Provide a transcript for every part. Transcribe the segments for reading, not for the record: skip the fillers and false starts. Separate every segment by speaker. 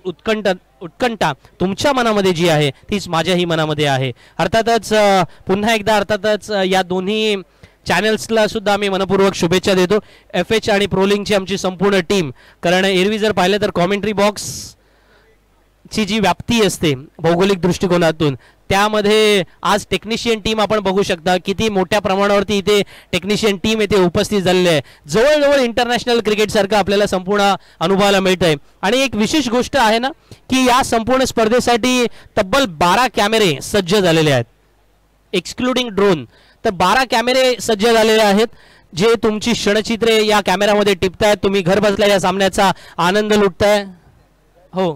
Speaker 1: उत्कंठा उत्कंठा तुमच्या मनामध्ये जी आहे तीच माझ्याही मनामध्ये आहे. अर्थातच पुन्हा एकदा अर्थातच या दोन्ही चॅनल्सला सुद्धा आम्ही मनपूर्वक शुभेच्छा देतो. FH आणि प्रोलिंगची आमची संपूर्ण टीम. कारण एरवी जर पाहिलं तर कॉमेंट्री बॉक्स ची जी व्याप्ती असते भौगोलिक दृष्टिकोनातून त्यामध्ये आज टेक्निशियन टीम आपण बघू शकता किती मोठ्या प्रमाणावरती इथे टेक्निशियन टीम येथे उपस्थित झालेली आहे. जवळजवळ इंटरनॅशनल क्रिकेटसारखं आपल्याला संपूर्ण अनुभवायला मिळत आहे. आणि एक विशेष गोष्ट आहे ना की या संपूर्ण स्पर्धेसाठी तब्बल 12 कॅमेरे सज्ज झालेले आहेत एक्सक्लुडिंग ड्रोन. तर 12 कॅमेरे सज्ज झालेले आहेत जे तुमची क्षणचित्रे या कॅमेऱ्यामध्ये टिपतायत. तुम्ही घर बसल्या या सामन्याचा आनंद लुटताय. हो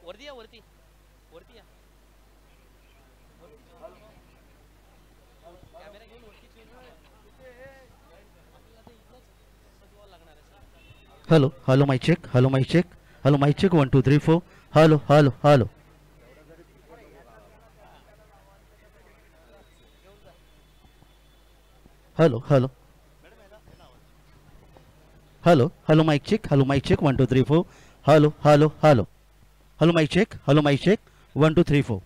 Speaker 1: वरती या वरती वरती या कॅमेरा घेऊन वरती
Speaker 2: Hello, hello, mic check. Hello, mic check. Hello, mic check. 1, 2, 3, 4. Hello, hello, hello. Hello, hello. Hello, hello, mic check. Hello, mic check. 1, 2, 3, 4. Hello, hello, hello. Hello, mic check. Hello, mic check. 1, 2, 3, 4.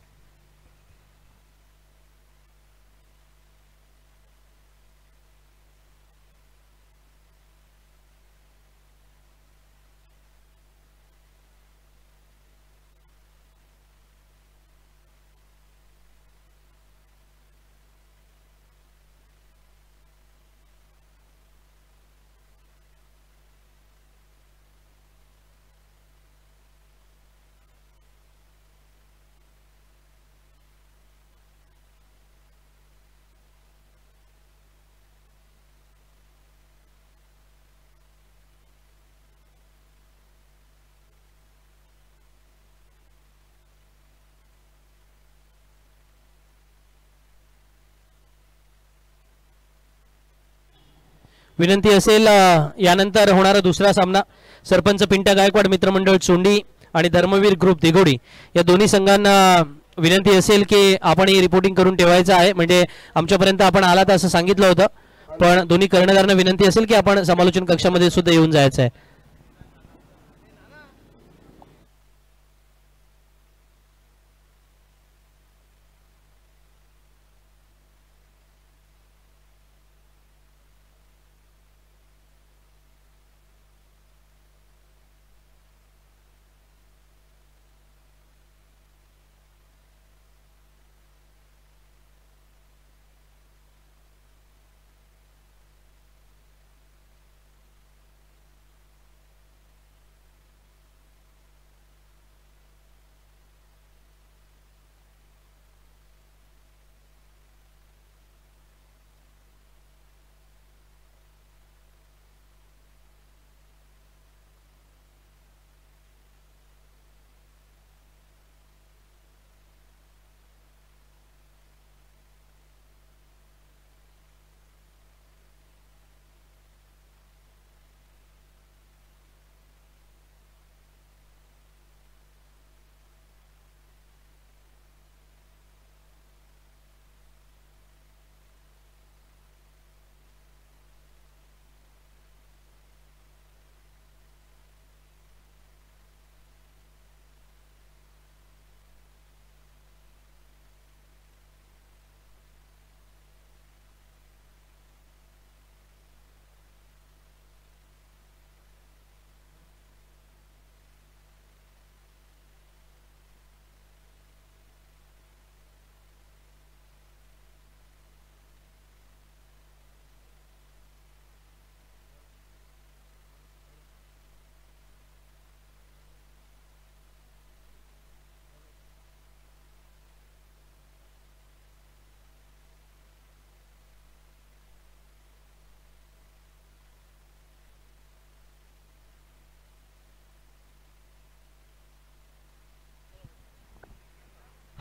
Speaker 1: विनंती असेल यानंतर होणारा दुसरा सामना सरपंच पिंट्या गायकवाड मित्रमंडळ चोंडी आणि Dharmaveer group दिघोडी या दोन्ही संघांना विनंती असेल की आपण ही रिपोर्टिंग करून ठेवायचं आहे. म्हणजे आमच्यापर्यंत आपण आलात असं सांगितलं होतं पण दोन्ही कर्णधारांना विनंती असेल की आपण समालोचन कक्षामध्ये सुद्धा येऊन जायचं आहे.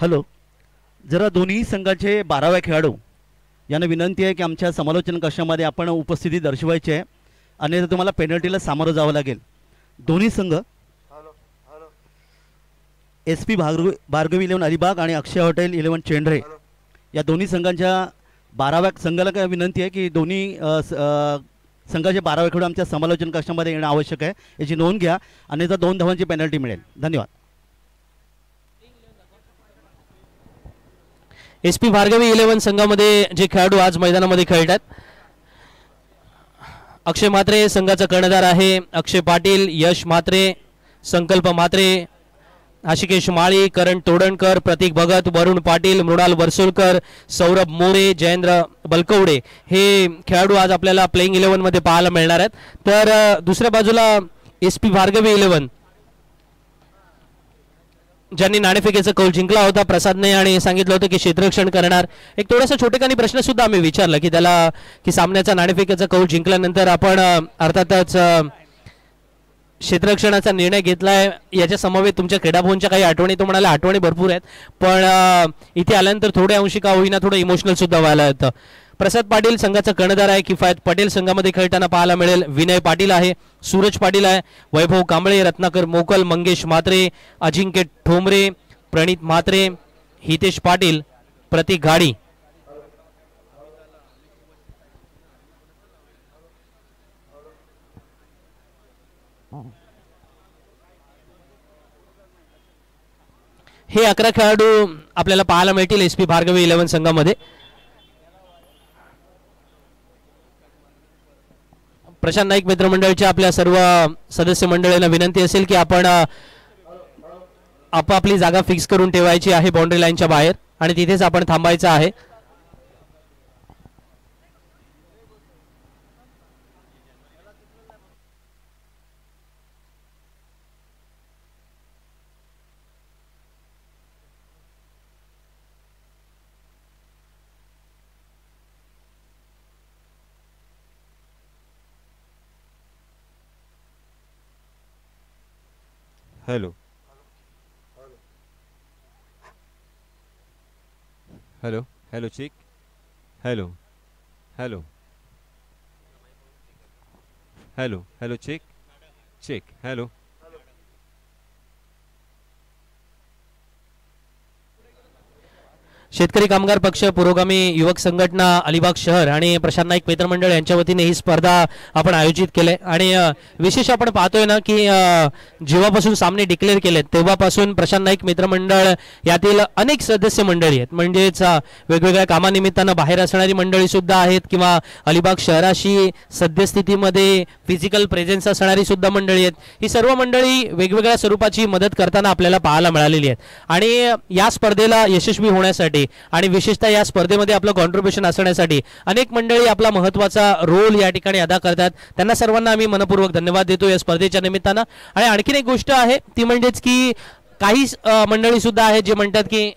Speaker 2: हॅलो. जरा दोन्ही संघाचे 12व्या खेळाडू यांना विनंती आहे की आमच्या समालोचन कक्षामध्ये आपण उपस्थिती दर्शवायची आहे, अन्यथा तुम्हाला पेनल्टीला सामोरं जावं लागेल. दोन्ही संघ एस पी भार्गवी 11 अलिबाग आणि अक्षय हॉटेल 11 चेंडरे या दोन्ही संघांच्या 12व्या संघाला काय विनंती आहे की दोन्ही संघाचे 12व्या खेळाडू आमच्या समालोचन कक्षामध्ये येणं आवश्यक आहे, याची नोंद घ्या, अन्यथा 2 धावांची पेनल्टी मिळेल. धन्यवाद.
Speaker 1: एस पी भार्गवी 11 संघामध्ये जे खेळाडू आज मैदानामध्ये खेळतात, अक्षय म्हात्रे संघाचा कर्णधार आहे, अक्षय पाटील, यश म्हात्रे, संकल्प म्हात्रे, आशिकेश माळी, करण तोडणकर, प्रतीक भगत, वरुण पाटील, मृणाल वरसोलकर, सौरभ मोरे, जयेंद्र बलकवडे हे खेळाडू आज आपल्याला प्लेइंग 11 मध्ये पाहायला मिळणार आहेत. तर दुसऱ्या बाजूला एस पी भार्गवी 11 ज्यांनी नाणेफेकीचा कौल जिंकला होता प्रसादने आणि सांगितलं होतं की क्षेत्ररक्षण करणार. एक थोडासा छोटेखानी प्रश्न सुद्धा आम्ही विचारला की त्याला की सामन्याचा नाणेफेकीचा कौल जिंकल्यानंतर आपण अर्थातच क्षेत्ररक्षणाचा निर्णय घेतलाय, याच्या समवेत तुमच्या क्रीडाभवनच्या काही आठवणी, तो म्हणाला आठवणी भरपूर आहेत, पण इथे आल्यानंतर थोड्या अंशी का होईना थोडं इमोशनल सुद्धा व्हायला येतं. प्रसाद पाटील संघाचा कर्णधार आहे, किफायत पटेल संघामध्ये खेळताना पाहायला मिळेल, विनय पाटील आहे, सूरज पाटील आहे, वैभव कांबळे, रत्नाकर मोकल, मंगेश म्हात्रे, अजिंक्य ठोंबरे, प्रणित म्हात्रे, हितेश पाटील, प्रतीक घाडी. हे 11 खेळाडू आपल्याला पाहायला मिळतील एस पी भार्गवी 11 संघामध्ये. प्रशांत नाईक मित्रमंडळाच्या आपल्या सर्व सदस्य मंडळींना विनंती असेल की आपण आपापली जागा फिक्स करून ठेवायची आहे बाउंड्री लाईनच्या बाहेर आणि तिथेच आपण थांबायचं आहे.
Speaker 3: Hello hello hello check hello hello hello hello check check hello.
Speaker 1: Shetkari Kamgar पक्ष, पुरोगामी युवक संघटना अलिबाग शहर आणि प्रशांत नाईक मित्रमंडळ यांच्या वतीने ही स्पर्धा आपण आयोजित केले आणि विशेष आपण पाहतोय ना की जेव्हापासून सामने डिक्लेअर केलेत तेव्हापासून प्रशांत नाईक मित्रमंडळ यातील अनेक सदस्य मंडळी आहेत, म्हणजेच वेगवेगळ्या कामानिमित्तानं बाहेर असणारी मंडळी सुद्धा आहेत किंवा अलिबाग शहराशी सद्यस्थितीमध्ये फिजिकल प्रेझेन्स असणारी सुद्धा मंडळी आहेत. ही सर्व मंडळी वेगवेगळ्या स्वरूपाची मदत करताना आपल्याला पाहायला मिळालेली आहेत आणि या स्पर्धेला यशस्वी होण्यासाठी आणि विशेषतः या स्पर्धेमध्ये आपलं कॉन्ट्रीब्युशन असण्यासाठी अनेक मंडळी आपला महत्त्वाचा रोल या ठिकाणी अदा करतात. त्यांना सर्वांना आम्ही मनपूर्वक धन्यवाद देतो या स्पर्धेच्या निमित्तानं. आणि आणखीन एक गोष्ट आहे ती म्हणजेच की काही मंडळी सुद्धा आहेत जे म्हणतात की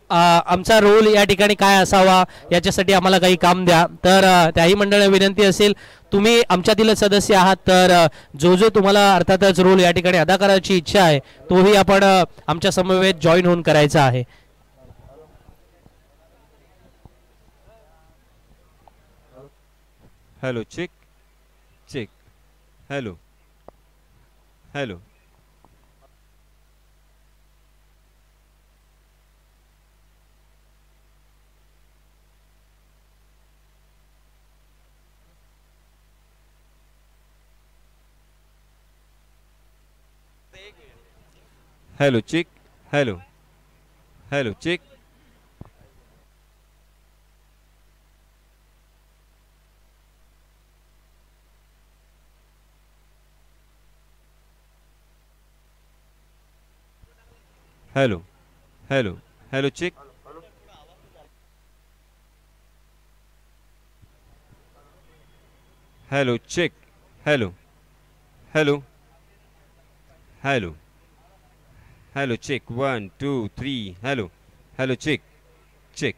Speaker 1: आमचा रोल या ठिकाणी काय असावा याच्यासाठी आम्हाला काही काम द्या. तर त्याही मंडळाला विनंती असेल, तुम्ही आमच्यातील सदस्य आहात तर जो जो तुम्हाला अर्थातच रोल या ठिकाणी अदा करायची इच्छा आहे तोही आपण आमच्या समवेत जॉईन होऊन करायचा आहे.
Speaker 3: Hello check check hello hello hello check hello hello check hello hello hello check hello check hello hello hello hello check 1 2 3 hello hello check check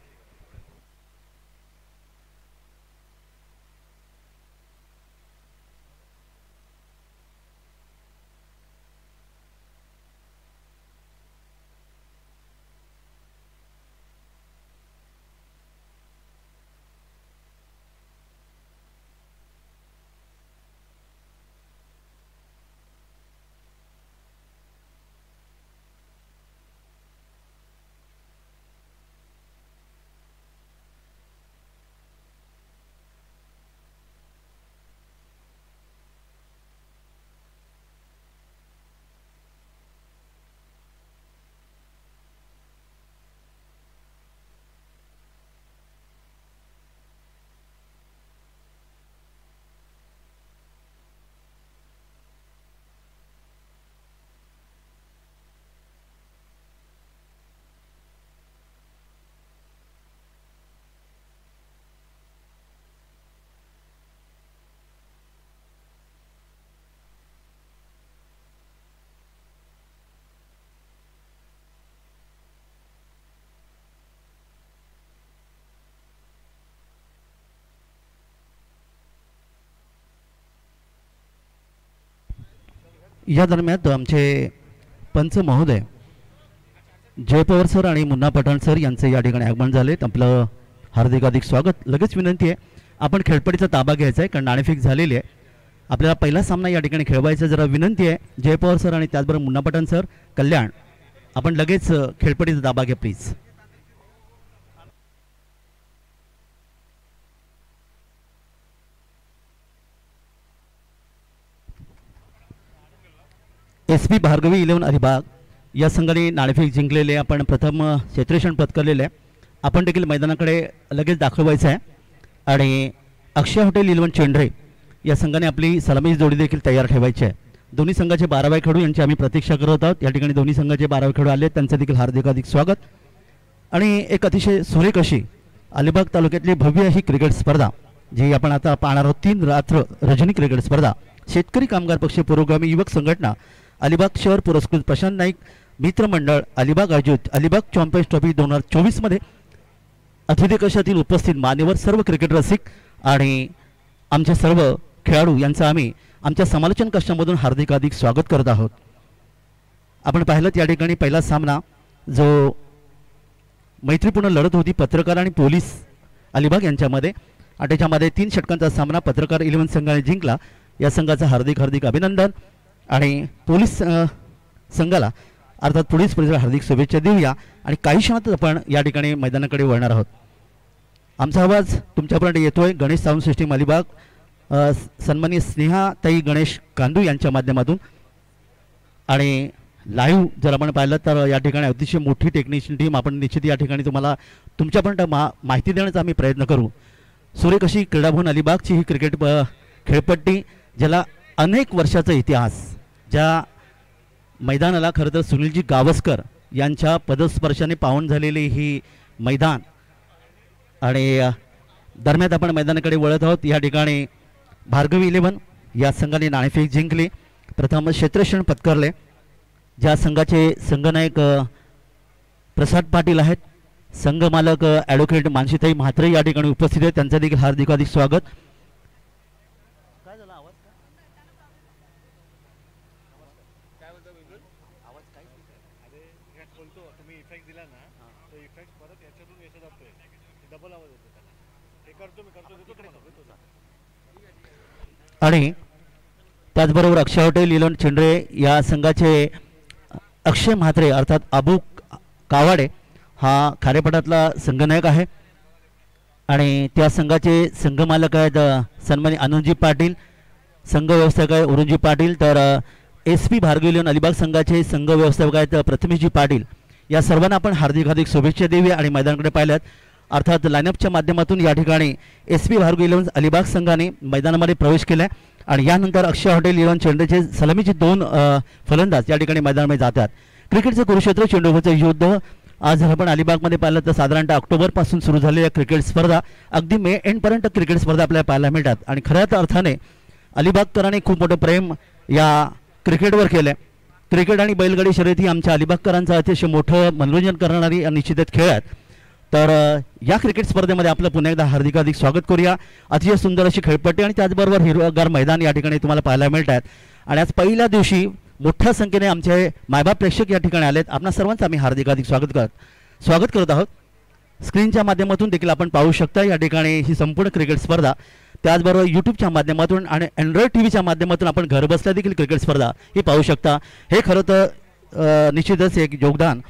Speaker 2: या दरम्यान आमचे पंच महोदय जय पवार सर आणि मुन्ना पठाण सर यांचे या ठिकाणी आगमन झालेत. आपलं हार्दिक स्वागत. लगेच विनंती आहे, आपण खेळपट्टीचा ताबा घ्यायचा आहे कारण नाणेफेक झालेली आहे. आपल्याला पहिला सामना या ठिकाणी खेळवायचा. जरा विनंती आहे जय पवार सर आणि त्याचबरोबर मुन्ना पठाण सर, कल्याण, आपण लगेच खेळपट्टीचा ताबा घ्या प्लीज. SP भार्गवी 11 अलिबाग या संघाने नाणेफेक जिंकलेले. आपण प्रथम क्षेत्ररक्षण पत्करलेले आहे. आपण देखील मैदानाकडे लगेच दाखवायचं आहे. आणि अक्षय हॉटेल 11 चेंडरे या संघाने आपली सलामीची जोडी देखील तयार ठेवायची आहे. दोन्ही संघाचे 12वे खेळाडू यांची आम्ही प्रतीक्षा करत आहोत. या ठिकाणी दोन्ही संघाचे 12वे खेळाडू आले, त्यांचं देखील हार्दिक स्वागत. आणि एक अतिशय सुरेख अशी अलिबाग तालुक्यातली भव्य ही क्रिकेट स्पर्धा जी आपण आता पाहणार आहोत. 3 रात्र रजनी क्रिकेट स्पर्धा. शेतकरी कामगार पक्ष पुरोगामी युवक संघटना अलिबाग शहर पुरस्कृत प्रशांत नाईक मित्र मंडळ अलिबाग आयोजित अलिबाग चॅम्पियन्स ट्रॉफी 2024 मध्ये अतिथी कक्षातील उपस्थित मान्यवर सर्व क्रिकेट रसिक आणि आमचे सर्व खेळाडू यांचं आम्ही आमच्या समालोचन कक्षामधून हार्दिक स्वागत करत आहोत. आपण पाहिलं या ठिकाणी पहिला सामना जो मैत्रीपूर्ण लढत होती पत्रकार आणि पोलीस अलिबाग यांच्यामध्ये, आणि त्याच्यामध्ये 3 षटकांचा सामना पत्रकार 11 संघाने जिंकला. या संघाचं हार्दिक अभिनंदन. आणि पोलीस संघाला अर्थात पोलीस परिसर हार्दिक शुभेच्छा देऊया. आणि काही क्षणातच आपण या ठिकाणी मैदानाकडे वळणार आहोत. आमचा आवाज तुमच्यापर्यंत येतोय गणेश साऊंड सिस्टीम अलिबाग, सन्माननीय स्नेहाताई गणेश कांदू यांच्या माध्यमातून. आणि लाईव्ह जर आपण पाहिलं तर या ठिकाणी अतिशय मोठी टेक्निशियन टीम आपण निश्चित या ठिकाणी तुम्हाला तुमच्यापर्यंत माहिती देण्याचा आम्ही प्रयत्न करू. सुरेख अशी क्रीडाभवन अलिबागची ही क्रिकेट खेळपट्टी ज्याला अनेक वर्षाचा इतिहास, ज्या मैदानाला खरं तर सुनीलजी गावस्कर यांच्या पदस्पर्शाने पावन झालेली ही मैदान. आणि दरम्यान आपण मैदानाकडे वळत आहोत. या ठिकाणी भार्गवी 11 या संघाने नाणेफेक जिंकली. प्रथम क्षेत्ररक्षण पत्करले. ज्या संघाचे संघनायक प्रसाद पाटील आहेत, संघ मालक ॲडव्होकेट मानसीताई म्हात्रे या ठिकाणी उपस्थित आहेत, त्यांचं देखील हार्दिक स्वागत. आणि त्याचबरोबर अक्षय हॉटेल 11 चेंडरे या संघाचे अक्षय म्हात्रे अर्थात अबू कावाडे हा खारेपाटातला संघनायक आहे. आणि त्या संघाचे संघ मालक आहेत सन्माननीय आनंदजी पाटील, संघ व्यवस्थापक आहे अरुणजी पाटील. तर SP भार्गवी 11 अलिबाग संघाचे संघ व्यवस्थापक आहेत प्रथमेशजी पाटील. या सर्वांना आपण हार्दिक शुभेच्छा देऊया. आणि मैदानाकडे पाहिल्यात अर्थात लाईनअपच्या माध्यमातून या ठिकाणी SP भार्गवी 11 अलिबाग संघाने मैदानामध्ये प्रवेश केला आहे. आणि यानंतर अक्षय हॉटेल 11 चेंडूचे सलामीचे 2 फलंदाज या ठिकाणी मैदानामध्ये जातात. क्रिकेटचं कुरुक्षेत्र चेंडूवरचं युद्ध आज जर आपण अलिबागमध्ये पाहिलं तर साधारणतः ऑक्टोबरपासून सुरू झालेल्या क्रिकेट स्पर्धा अगदी मे एंडपर्यंत क्रिकेट स्पर्धा आपल्याला पाहायला मिळतात. आणि खऱ्याच अर्थाने अलिबागकरांनी खूप मोठं प्रेम या क्रिकेटवर केलं आहे. क्रिकेट आणि बैलगाडी शर्यती आमच्या अलिबागकरांचं अतिशय मोठं मनोरंजन करणारी निश्चितच खेळ आहेत. तर या क्रिकेट स्पर्धेमध्ये आपलं पुन्हा एकदा हार्दिक स्वागत करूया. अतिशय सुंदर अशी खेळपट्टी आणि त्याचबरोबर हिरवगार मैदान या ठिकाणी तुम्हाला पाहायला मिळतात. आणि आज पहिल्या दिवशी मोठ्या संख्येने आमचे मायबाप प्रेक्षक या ठिकाणी आलेत. आपणा सर्वांचं आम्ही हार्दिक स्वागत करत आहोत. स्क्रीनच्या माध्यमातून देखील आपण पाहू शकता या ठिकाणी ही संपूर्ण क्रिकेट स्पर्धा. त्याचबरोबर यूट्यूबच्या माध्यमातून आणि अँड्रॉइड टीव्हीच्या माध्यमातून आपण घर बसल्या देखील क्रिकेट स्पर्धा ही पाहू शकता. हे खरं तर निश्चितच एक योगदान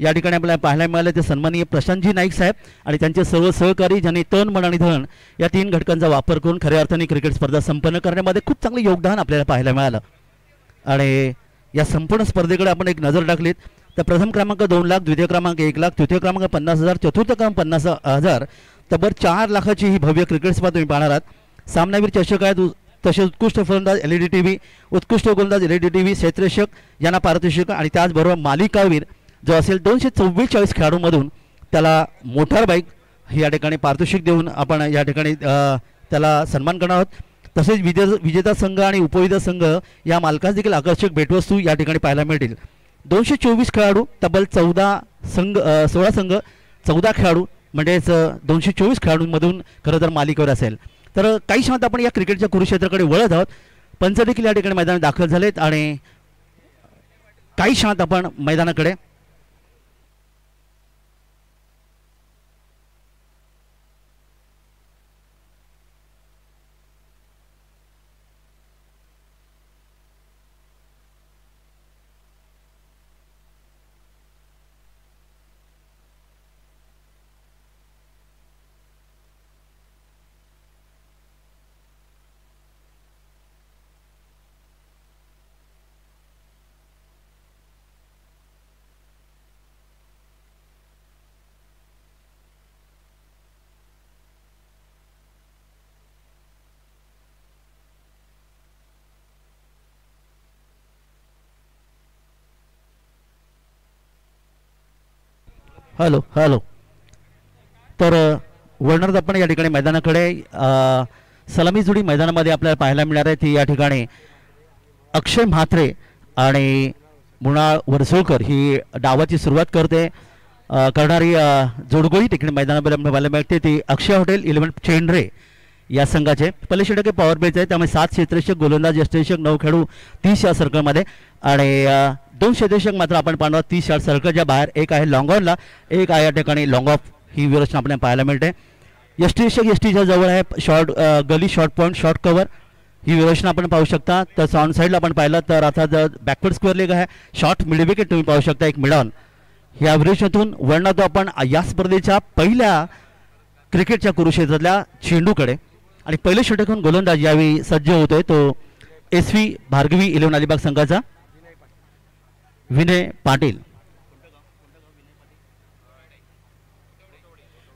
Speaker 2: या ठिकाणी आपल्याला पाहायला मिळालं ते सन्माननीय प्रशांतजी नाईक साहेब आणि त्यांचे सर्व सहकारी ज्यांनी तन मन आणि धन या 3 घटकांचा वापर करून खऱ्या अर्थाने क्रिकेट स्पर्धा संपन्न करण्यामध्ये खूप चांगले योगदान आपल्याला पाहायला मिळालं. आणि या संपूर्ण स्पर्धेकडे आपण एक नजर टाकलीत तर प्रथम क्रमांक 2 लाख, द्वितीय क्रमांक 1 लाख, तृतीय क्रमांक 50,000, चतुर्थ क्रमांक 50,000, तब्बल 4 लाखाची ही भव्य क्रिकेट स्पर्धा तुम्ही पाहणार आहात. सामनावीर चषक आहेत, तसेच उत्कृष्ट फलंदाज LED TV, उत्कृष्ट गोलंदाज LED TV, क्षेत्ररक्षक यांना पारितोषिक आणि त्याचबरोबर मालिकावीर जो असेल 244 खेळाडूंमधून त्याला मोटार बाईक ही या ठिकाणी पारितोषिक देऊन आपण या ठिकाणी त्याला सन्मान करणार आहोत. तसेच विजेता संघ आणि उपविजेता संघ या मालकास देखील आकर्षक भेटवस्तू या ठिकाणी पाहायला मिळतील. 224 खेळाडू, तब्बल 16 संघ 14 खेळाडू म्हणजेच 224 खेळाडूंमधून खरं तर मालिकेवर असेल. तर काही क्षणात आपण या क्रिकेटच्या कुरुक्षेत्राकडे वळत आहोत. पंच देखील या ठिकाणी मैदानात दाखल झालेत आणि काही क्षणात आपण मैदानाकडे. Hello hello. तर वळणारच आपण या ठिकाणी मैदानाकडे. सलामी जोडी मैदानामध्ये आपल्याला पाहायला मिळणार आहे ती या ठिकाणी अक्षय म्हात्रे आणि मृणाल वरसोळकर ही डावाची सुरुवात करणारी जोडगोळी ठिकाणी मैदानामध्ये आपल्याला पाहायला मिळते ती अक्षय हॉटेल 11 चेंडरे या संघाचे. पहिले षटके पॉवर प्लेचे आहे त्यामुळे 7 क्षेत्ररक्षक गोलंदाज यष्टिरक्षक 9 खेळाडू 30 या सर्कलमध्ये आणि 2 क्षेत्ररक्षक मात्र आपण पाहणार 30 या सर्कलच्या बाहेर. एक आहे लॉंग ऑनला, एक आहे या ठिकाणी लॉंग ऑफ. ही व्यवस्था आपल्याला पाहायला मिळते. यष्टिरक्षक यष्टीच्या जवळ आहे शॉर्ट गली शॉर्ट पॉईंट शॉर्ट कव्हर ही व्यवस्था आपण पाहू शकता. तर ऑन साईडला आपण पाहिलं तर आता जर बॅकवर्ड स्क्वेअर लेग आहे शॉर्ट मिड विकेट तुम्ही पाहू शकता एक मिडॉन. ह्या विरोधातून वळणातो आपण या स्पर्धेच्या पहिल्या क्रिकेटच्या कुरुक्षेत्रातल्या चेंडूकडे आणि पहिले षटकातून गोलंदाज यावेळी सज्ज होतोय तो SV भार्गवी 11 अलिबाग संघाचा विनय पाटील.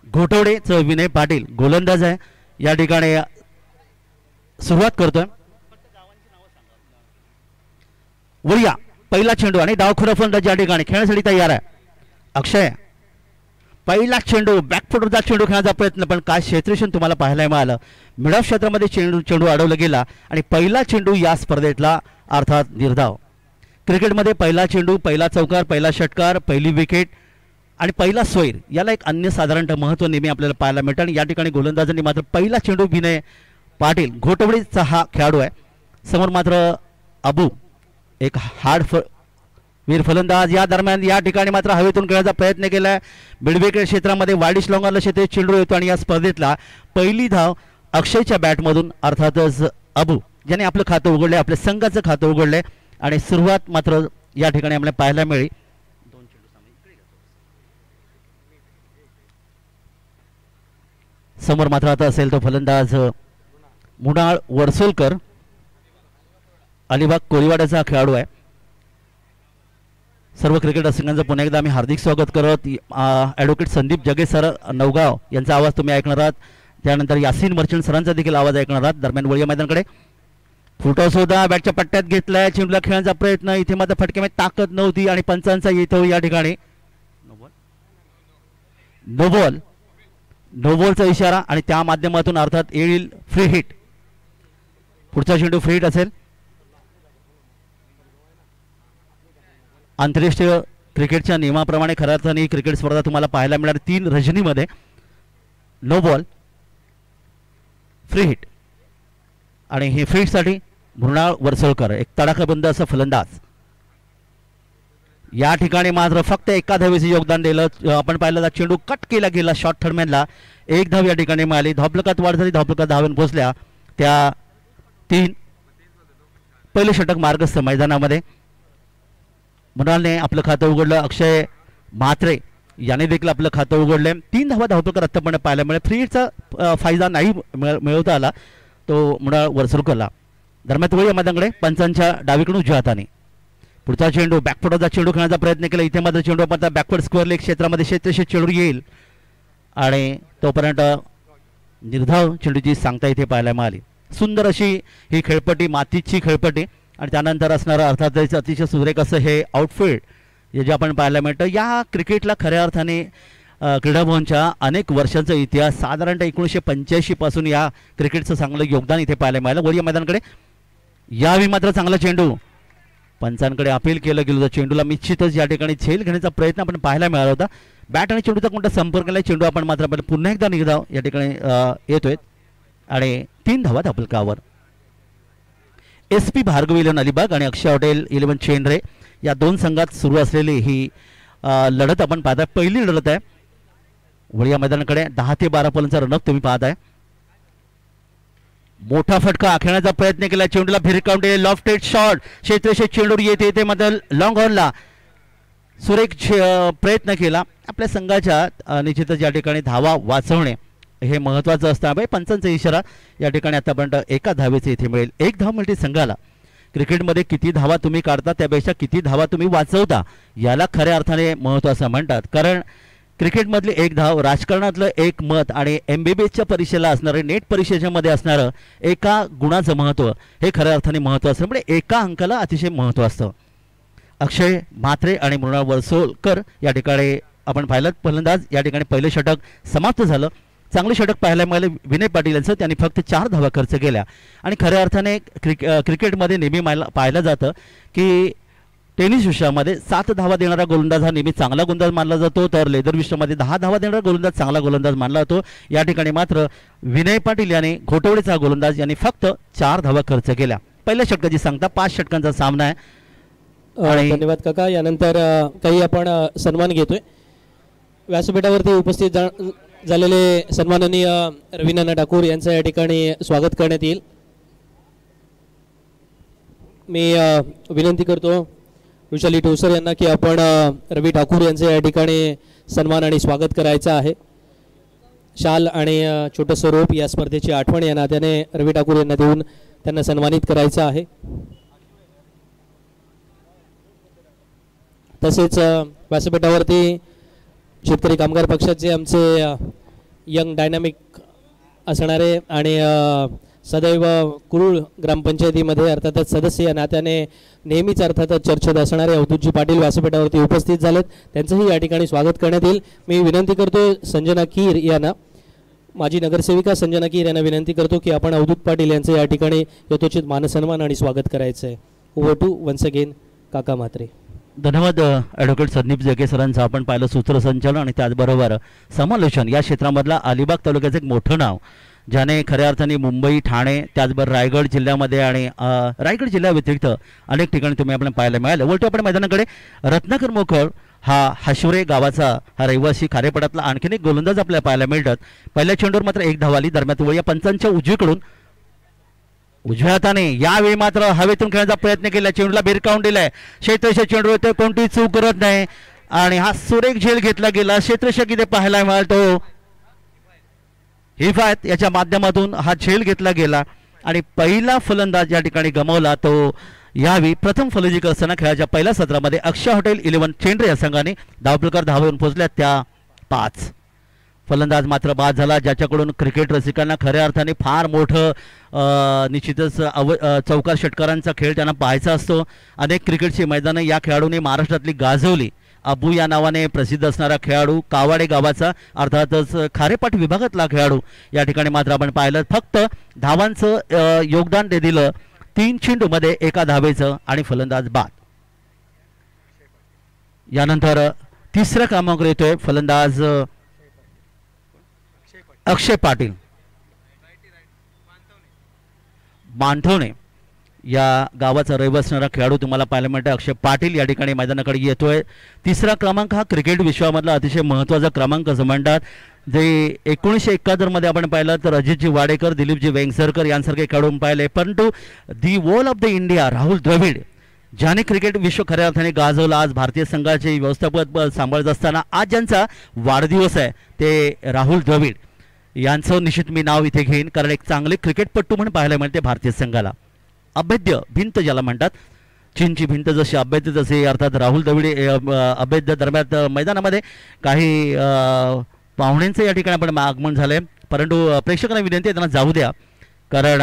Speaker 2: घोटवडेचं विनय पाटील गोलंदाज आहे या ठिकाणी सुरुवात करतोय. वळूया पहिला चेंडू आणि डावखुरा फलंदाज या ठिकाणी खेळण्यासाठी तयार आहे. अक्षय पहिला चेंडू बॅकफुटवरचा चेंडू खेळण्याचा प्रयत्न पण काय क्षेत्ररक्षण तुम्हाला पाहायला मिळालं. मिड ऑफ क्षेत्रामध्ये चेंडू अडवला गेला आणि पहिला चेंडू या स्पर्धेतला अर्थात निर्धाव. क्रिकेटमध्ये पहिला चेंडू पहिला चौकार पहिला षटकार पहिली विकेट आणि पहिला स्वैर याला एक अन्यसाधारण महत्त्व नेहमी आपल्याला पाहायला मिळतं आणि या ठिकाणी गोलंदाजांनी मात्र पहिला चेंडू विनय पाटील घोटवडेचा हा खेळाडू आहे. समोर मात्र अबू एक वीर फलंदाज या दरम्यान या ठिकाणी मात्र हवेतून खेळण्याचा प्रयत्न केलाय. मिडविकेट क्षेत्रामध्ये वाईडिश लॉंगरला शेते चेंडू येतो आणि या स्पर्धेतला पहिली धाव अक्षयच्या बॅटमधून अर्थातच अबू ज्याने आपलं खातं उघडले आपल्या संघाचं खातं उघडले आणि सुरुवात मात्र या ठिकाणी आपल्याला पाहायला मिळेल. समोर मात्र आता असेल तो फलंदाज मृणाल वरसोळकर अलिबाग कोळीवाड्याचा खेळाडू आहे. सर्व क्रिकेट रसिकांचं पुन्हा एकदा आम्ही हार्दिक स्वागत करत ॲडव्होकेट संदीप जगे सर नवगाव यांचा आवाज तुम्ही ऐकणार आहात. त्यानंतर यासीन मर्चंट सरांचा देखील आवाज ऐकणार आहात. दरम्यान वळूया मैदानाकडे. फुटॉस होता बॅटच्या पट्ट्यात घेतलाय चेंडूला खेळण्याचा प्रयत्न इथे मात्र फटक्यामध्ये ताकद नव्हती आणि पंचांचा येतो या ठिकाणी नो बॉलचा इशारा आणि त्या माध्यमातून अर्थात येईल फ्री हिट. पुढचा चेंडू फ्री हिट असेल. आंतरराष्ट्रीय क्रिकेटच्या नियमाप्रमाणे खऱ्या अर्थाने क्रिकेट स्पर्धा तुम्हाला पाहायला मिळणार 3 रजनीमध्ये नो बॉल फ्री हिट आणि हे फ्री हिटसाठी मृणाल वरसोळकर एक तडाखाबंद असं फलंदाज. या ठिकाणी मात्र फक्त एका धावेचं योगदान दिलं. आपण पाहिलं चेंडू कट केला गेला शॉर्ट थर्डमॅनला एक धाव या ठिकाणी मिळाली. धावफलकात वाढ झाली धावफलकात धावेन पोहोचल्या त्या 3. पहिले षटक मार्गस्थ मैदानामध्ये मृणालने आपलं खातं उघडलं. अक्षय म्हात्रे याने देखील आपलं खातं उघडले. 3 धावा धावफलकात आत्तापर्यंत पाहायला मिळाले. फ्री हिटचा फायदा नाही मिळवता आला तो मृणाल वरसोळकरला. दरम्यान वळूया मैदानाकडे. पंचांच्या डावीकडून उजव्या हाताने पुढचा चेंडू बॅकफुटचा चेंडू खेळण्याचा प्रयत्न केला. इथे मात्र चेंडू आता बॅकवर्ड स्क्वेअर लेग क्षेत्रामध्ये क्षेत्रशेष चेंडू येईल आणि तोपर्यंत निर्धाव चेंडूची सांगता इथे पाहायला मिळाली. सुंदर अशी ही खेळपट्टी मातीची खेळपट्टी आणि त्यानंतर असणारं अर्थातच अतिशय सुरेख असं हे आउटफील्ड हे जे आपण पाहायला मिळतं. या क्रिकेटला खऱ्या अर्थाने क्रीडा भवनच्या अनेक वर्षांचा इतिहास साधारणतः 1985 पासून या क्रिकेटचं चांगलं योगदान इथे पाहायला मिळालं. वळूया मैदानाकडे. यावेळी मात्र चांगला चेंडू पंचांकडे अपील केलं गेलं होतं. चेंडूला निश्चितच या ठिकाणी झेल घेण्याचा प्रयत्न आपण पाहायला मिळाला होता. बॅट आणि चेंडूचा कोणता संपर्क केला चेंडू आपण मात्र पुन्हा एकदा निर्धाव या ठिकाणी येतोय आणि 3 धावा धावफलकावर. SP भार्गवी 11 अलिबाग आणि अक्षय हॉटेल 11 चेंडरे या दोन संघात सुरू असलेली ही लढत आपण पाहताय. पहिली लढत आहे. वळी या मैदानाकडे 10 ते 12 पर्यंतचा रनअप तुम्ही पाहताय. मोठा फटका खेळण्याचा प्रयत्न केला. चेंडूला भिरकावून लॉफ्टेड शॉट. क्षेत्रशे चेंडू येते मध्ये लॉंग ऑनला सुरेख प्रयत्न केला. आपल्या संघाच्या निश्चितच या ठिकाणी धावा वाचवणे हे महत्त्वाचं असतं. पंचांचा इशारा या ठिकाणी आतापर्यंत एका धावेचे इथे मिळेल. एक धाव मिळते संघाला. क्रिकेटमध्ये किती धावा तुम्ही काढता त्यापेक्षा किती धावा तुम्ही वाचवता याला खऱ्या अर्थाने महत्त्व असं म्हणतात. कारण क्रिकेटमधली एक धाव, राजकारणातलं एक मत आणि MBBSच्या परीक्षेला असणारं, नेट परीक्षेच्यामध्ये असणारं एका गुणाचं महत्त्व हे खऱ्या अर्थाने महत्त्व असतं. म्हणजे एका अंकाला अतिशय महत्त्व असतं. अक्षय म्हात्रे आणि मृणाल वरसोलकर या ठिकाणी आपण पाहिलं. फलंदाज या ठिकाणी पहिले षटक समाप्त झालं. चांगले षटक पाहायला मिळाले विनय पाटील यांचं. त्यांनी फक्त 4 धावा खर्च केल्या. आणि खऱ्या अर्थाने क्रिकेटमध्ये नेहमी पाहिलं जातं की टेनिस विश्वामध्ये 7 धावा देणारा गोलंदाज हा नेहमी चांगला गोलंदाज मानला जातो, तर लेदर विश्वामध्ये 10 धावा देणारा गोलंदाज चांगला गोलंदाज मानला जातो. या ठिकाणी मात्र विनय पाटील याने घोटवडीचा गोलंदाज यांनी फक्त 4 धावा खर्च केल्या. पहिल्या षटकाची सांगता 5 षटकांचा सामना आहे.
Speaker 4: धन्यवाद काका. यानंतर काही आपण सन्मान घेतोय. व्यासपीठावरती उपस्थित झालेले सन्माननीय रवीनाना ठाकूर यांचं या ठिकाणी स्वागत करण्यात येईल. मी विनंती करतो विशाली ठोसर यांना की आपण रवी ठाकूर यांचं या ठिकाणी सन्मान आणि स्वागत करायचं आहे. शाल आणि छोटंसं रोप या स्पर्धेची आठवण या नात्याने रवी ठाकूर यांना देऊन त्यांना सन्मानित करायचं आहे. तसेच व्यासपीठावरती शेतकरी कामगार पक्षाचे आमचे यंग डायनामिक असणारे आणि सदैव कुरुळ ग्रामपंचायतीमध्ये अर्थातच सदस्य या नात्याने नेहमीच अर्थातच चर्चेत असणारे अवधूतजी पाटील व्यासपीठावरती उपस्थित झालेत. त्यांचंही या ठिकाणी स्वागत करण्यात येईल. मी विनंती करतो संजना कीर यांना, माजी नगरसेविका संजना कीर यांना विनंती करतो की आपण अवधूत पाटील यांचं या ठिकाणी यथोचित मानसन्मान आणि स्वागत करायचं आहे. ओव्हर टू वन्स अगेन काका म्हात्रे.
Speaker 2: धन्यवाद ॲडव्होकेट संदीप जगे सरांचं. आपण पाहिलं सूत्रसंचालन आणि त्याचबरोबर समालोचन. या क्षेत्रामधला अलिबाग तालुक्याचं एक मोठं नाव ज्याने खऱ्या अर्थाने मुंबई, ठाणे, त्याचबरोबर रायगड जिल्ह्यामध्ये आणि रायगड जिल्ह्याव्यतिरिक्त अनेक ठिकाणी तुम्ही आपण पाहायला मिळालं. वळतो आपण मैदानाकडे. रत्नाकर मोखळ हा हशिवरे गावाचा हा रहिवासी खारेपाड्यातला आणखीन एक गोलंदाज आपल्याला पाहायला मिळतात. पहिल्या चेंडूवर मात्र 1 धाव आली. दरम्यान वळ या पंचांच्या उजवीकडून उजव्या हाताने यावेळी मात्र हवेतून खेळण्याचा प्रयत्न केला. चेंडूला भिरकावून दिलाय. क्षेत्रशा चेंडू येतोय, कोणती चूक करत नाही आणि हा सुरेख झेल घेतला गेला. क्षेत्रशा इथे पाहायला मिळतो. हिफायत याच्या माध्यमातून हा झेल घेतला गेला आणि पहिला फलंदाज या ठिकाणी गमावला तो यावेळी प्रथम फलंदाजी करताना खेळाच्या पहिल्या सत्रामध्ये अक्षय हॉटेल 11 चेंडरे या संघाने धावप्रकार धावावरून पोहोचल्या त्या 5. फलंदाज मात्र बाद झाला, ज्याच्याकडून क्रिकेट रसिकांना खऱ्या अर्थाने फार मोठं निश्चितच चौकार षटकारांचा खेळ त्यांना पाहायचा असतो. अनेक क्रिकेटची मैदानं या खेळाडूने महाराष्ट्रातली गाजवली. अबू या नावाने प्रसिद्ध असणारा खेळाडू, कावाडे गावाचा अर्थातच खारेपाट विभागातला खेळाडू या ठिकाणी मात्र आपण पाहिलं फक्त धावांचं योगदान ते दिलं. 3 चेंडूमध्ये 1 धावेचं आणि फलंदाज बाद. यानंतर तिसऱ्या क्रमांकावर येतोय फलंदाज अक्षय पाटील मांठवणे या गावाचा रहिवासी असणारा खेळाडू तुम्हाला पाहायला मिळतं. अक्षय पाटील या ठिकाणी मैदानाकडे येतोय. तिसरा क्रमांक हा क्रिकेट विश्वामधला अतिशय महत्त्वाचा क्रमांक असं म्हणतात. जे 1971 मध्ये आपण पाहिलं तर अजितजी वाडेकर, दिलीपजी वेंगसरकर यांसारखे खेळाडू पाहिले. परंतु the wall of the India Rahul Dravid ज्याने क्रिकेट विश्व खऱ्या अर्थाने गाजवलं. आज भारतीय संघाचे व्यवस्थापक सांभाळत असताना आज ज्यांचा वाढदिवस आहे ते राहुल द्रविड यांचं निश्चित मी नाव इथे घेईन, कारण एक चांगले क्रिकेटपट्टू म्हणून पाहायला मिळते भारतीय संघाला. अभेद्य भिंत ज्याला म्हणतात, चीनची भिंत जशी अभेद्य तसे अर्थात राहुल द्रविड अभेद्य. दरम्यान मैदानामध्ये काही पाहुण्यांचं या ठिकाणी आपण आगमन झालंय, परंतु प्रेक्षकांना विनंती आहे त्यांना जाऊ द्या, कारण